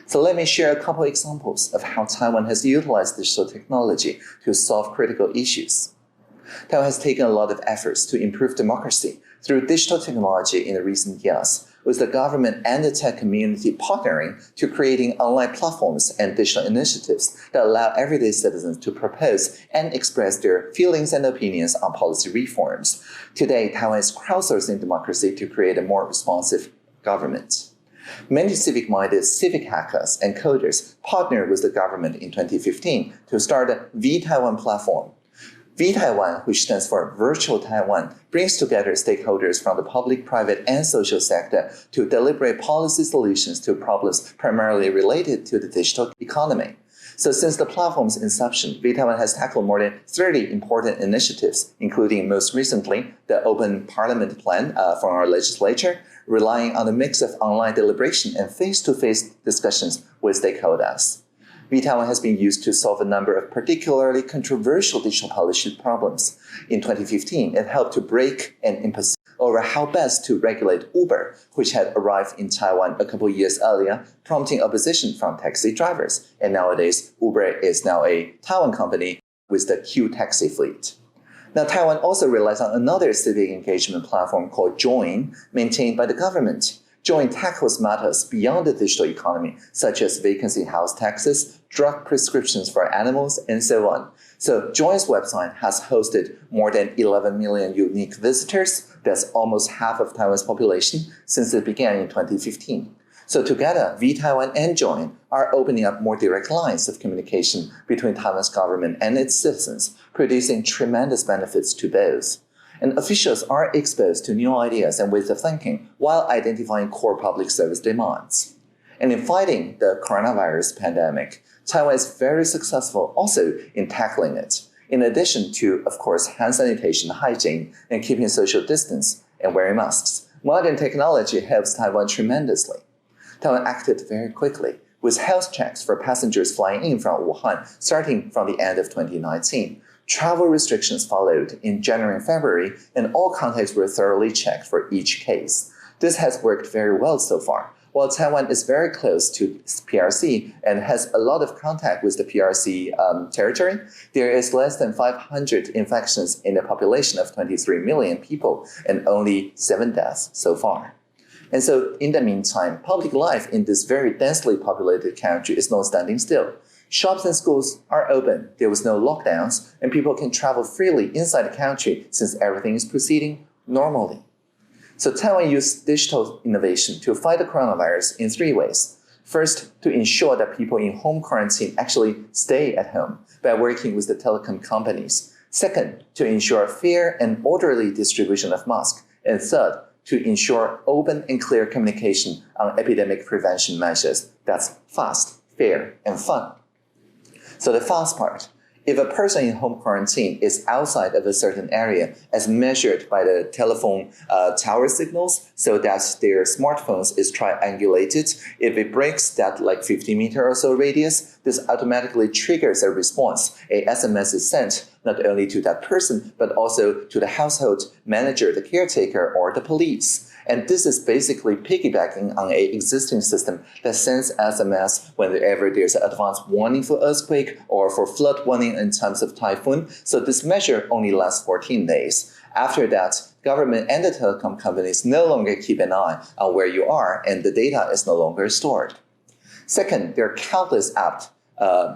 Speaker 12: So let me share a couple examples of how Taiwan has utilized digital technology to solve critical issues. Taiwan has taken a lot of efforts to improve democracy through digital technology in the recent years, with the government and the tech community partnering to creating online platforms and digital initiatives that allow everyday citizens to propose and express their feelings and opinions on policy reforms. Today, Taiwan is crowdsourcing democracy to create a more responsive government. Many civic-minded civic hackers and coders partnered with the government in 2015 to start a V-Taiwan platform. V-Taiwan, which stands for Virtual Taiwan, brings together stakeholders from the public, private, and social sector to deliberate policy solutions to problems primarily related to the digital economy. So since the platform's inception, V-Taiwan has tackled more than 30 important initiatives, including most recently the Open Parliament Plan from our legislature, relying on a mix of online deliberation and face-to-face discussions with stakeholders. V-Taiwan has been used to solve a number of particularly controversial digital policy problems. In 2015, it helped to break an impasse over how best to regulate Uber, which had arrived in Taiwan a couple years earlier, prompting opposition from taxi drivers. And nowadays, Uber is now a Taiwan company with the Q taxi fleet. Now, Taiwan also relies on another civic engagement platform called Join, maintained by the government. Join tackles matters beyond the digital economy, such as vacancy house taxes, drug prescriptions for animals, and so on. So Join's website has hosted more than 11 million unique visitors. That's almost half of Taiwan's population since it began in 2015. So together, V-Taiwan and Join are opening up more direct lines of communication between Taiwan's government and its citizens, producing tremendous benefits to both. And officials are exposed to new ideas and ways of thinking while identifying core public service demands. And in fighting the coronavirus pandemic, Taiwan is very successful also in tackling it. In addition to, of course, hand sanitation, hygiene, and keeping social distance and wearing masks, modern technology helps Taiwan tremendously. Taiwan acted very quickly with health checks for passengers flying in from Wuhan starting from the end of 2019. Travel restrictions followed in January and February, and all contacts were thoroughly checked for each case. This has worked very well so far. While Taiwan is very close to PRC and has a lot of contact with the PRC territory, there is less than 500 infections in a population of 23 million people and only 7 deaths so far. And so in the meantime, public life in this very densely populated country is not standing still. Shops and schools are open, there was no lockdowns, and people can travel freely inside the country since everything is proceeding normally. So Taiwan used digital innovation to fight the coronavirus in 3 ways. First, to ensure that people in home quarantine actually stay at home by working with the telecom companies. Second, to ensure fair and orderly distribution of masks. And third, to ensure open and clear communication on epidemic prevention measures that's fast, fair, and fun. So the fast part. If a person in home quarantine is outside of a certain area as measured by the telephone tower signals so that their smartphones is triangulated, if it breaks that like 50-meter or so radius, this automatically triggers a response. A SMS is sent not only to that person, but also to the household manager, the caretaker, or the police. And this is basically piggybacking on an existing system that sends SMS whenever there's an advance warning for earthquake or for flood warning in times of typhoon. So this measure only lasts 14 days. After that, government and the telecom companies no longer keep an eye on where you are, and the data is no longer stored. Second, there are countless apps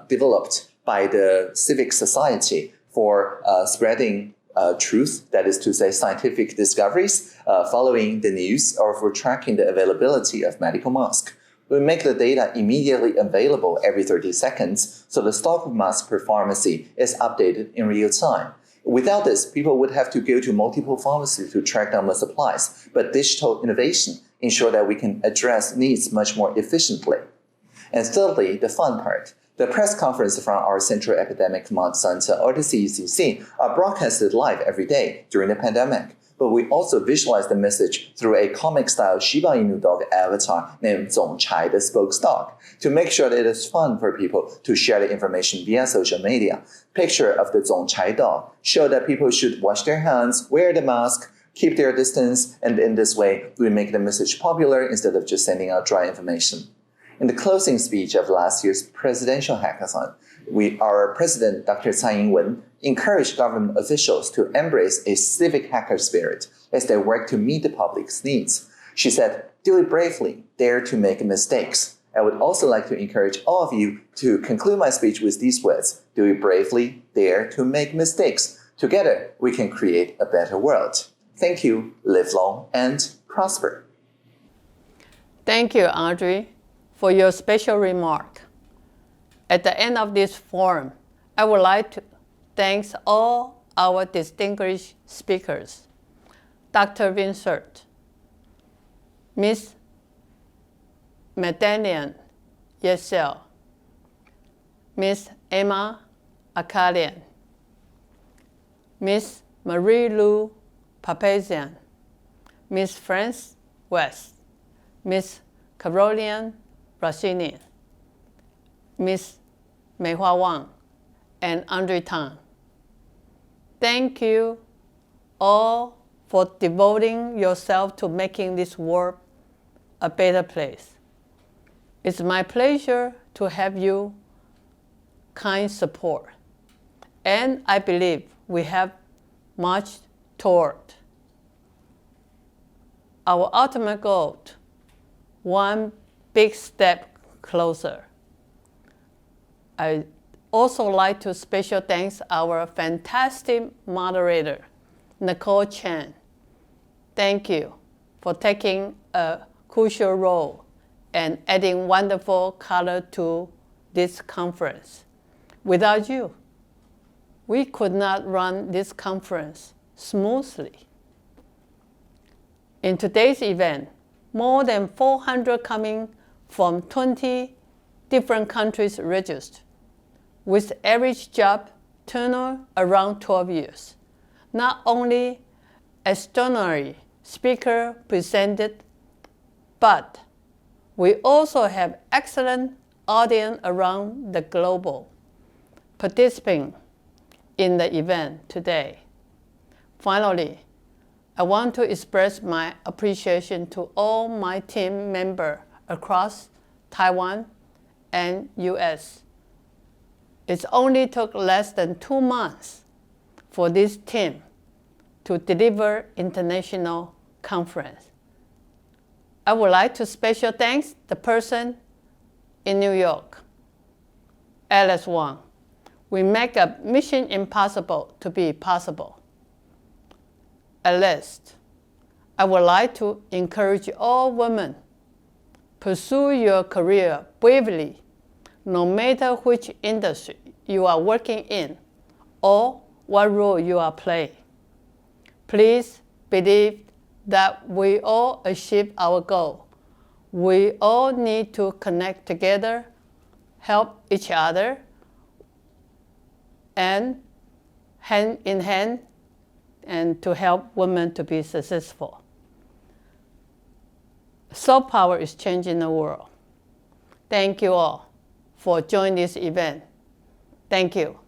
Speaker 12: developed by the civic society for spreading truth, that is to say scientific discoveries, following the news, or for tracking the availability of medical masks. We make the data immediately available every 30 seconds, so the stock of masks per pharmacy is updated in real time. Without this, people would have to go to multiple pharmacies to track down the supplies, but digital innovation ensures that we can address needs much more efficiently. And thirdly, the fun part. The press conference from our Central Epidemic Command Center, or the CECC, are broadcasted live every day during the pandemic. But we also visualize the message through a comic-style Shiba Inu dog avatar named Zong Chai, the spokes dog, to make sure that it is fun for people to share the information via social media. Picture of the Zong Chai dog show that people should wash their hands, wear the mask, keep their distance, and in this way, we make the message popular instead of just sending out dry information. In the closing speech of last year's presidential hackathon, our president, Dr. Tsai Ing-wen, encouraged government officials to embrace a civic hacker spirit as they work to meet the public's needs. She said, "Do it bravely, dare to make mistakes." I would also like to encourage all of you to conclude my speech with these words: do it bravely, dare to make mistakes. Together, we can create a better world. Thank you, live long and prosper.
Speaker 2: Thank you, Audrey, for your special remark. At the end of this forum, I would like to thank all our distinguished speakers, Dr. Vincent, Ms. Madeleine Yesel, Ms. Emma Akalian, Ms. Marie-Lou Papazian, Ms. France West, Ms. Caroline Racine, Ms. Meihua Wang, and Andre Tang. Thank you all for devoting yourself to making this world a better place. It's my pleasure to have your kind support, and I believe we have much toward our ultimate goal, one big step closer. I also like to special thanks our fantastic moderator, Nicole Chen. Thank you for taking a crucial role and adding wonderful color to this conference. Without you, we could not run this conference smoothly. In today's event, more than 400 coming from 20 different countries registered, with average job tenure around 12 years. Not only extraordinary speaker presented, but we also have excellent audience around the globe participating in the event today. Finally, I want to express my appreciation to all my team members across Taiwan and US. It only took less than 2 months for this team to deliver international conference. I would like to special thanks the person in New York, Alice Wang. We make a mission impossible to be possible. At least, I would like to encourage all women, pursue your career bravely, no matter which industry you are working in or what role you are playing. Please believe that we all achieve our goal. We all need to connect together, help each other, and hand in hand, and to help women to be successful. Soft power is changing the world. Thank you all for joining this event. Thank you.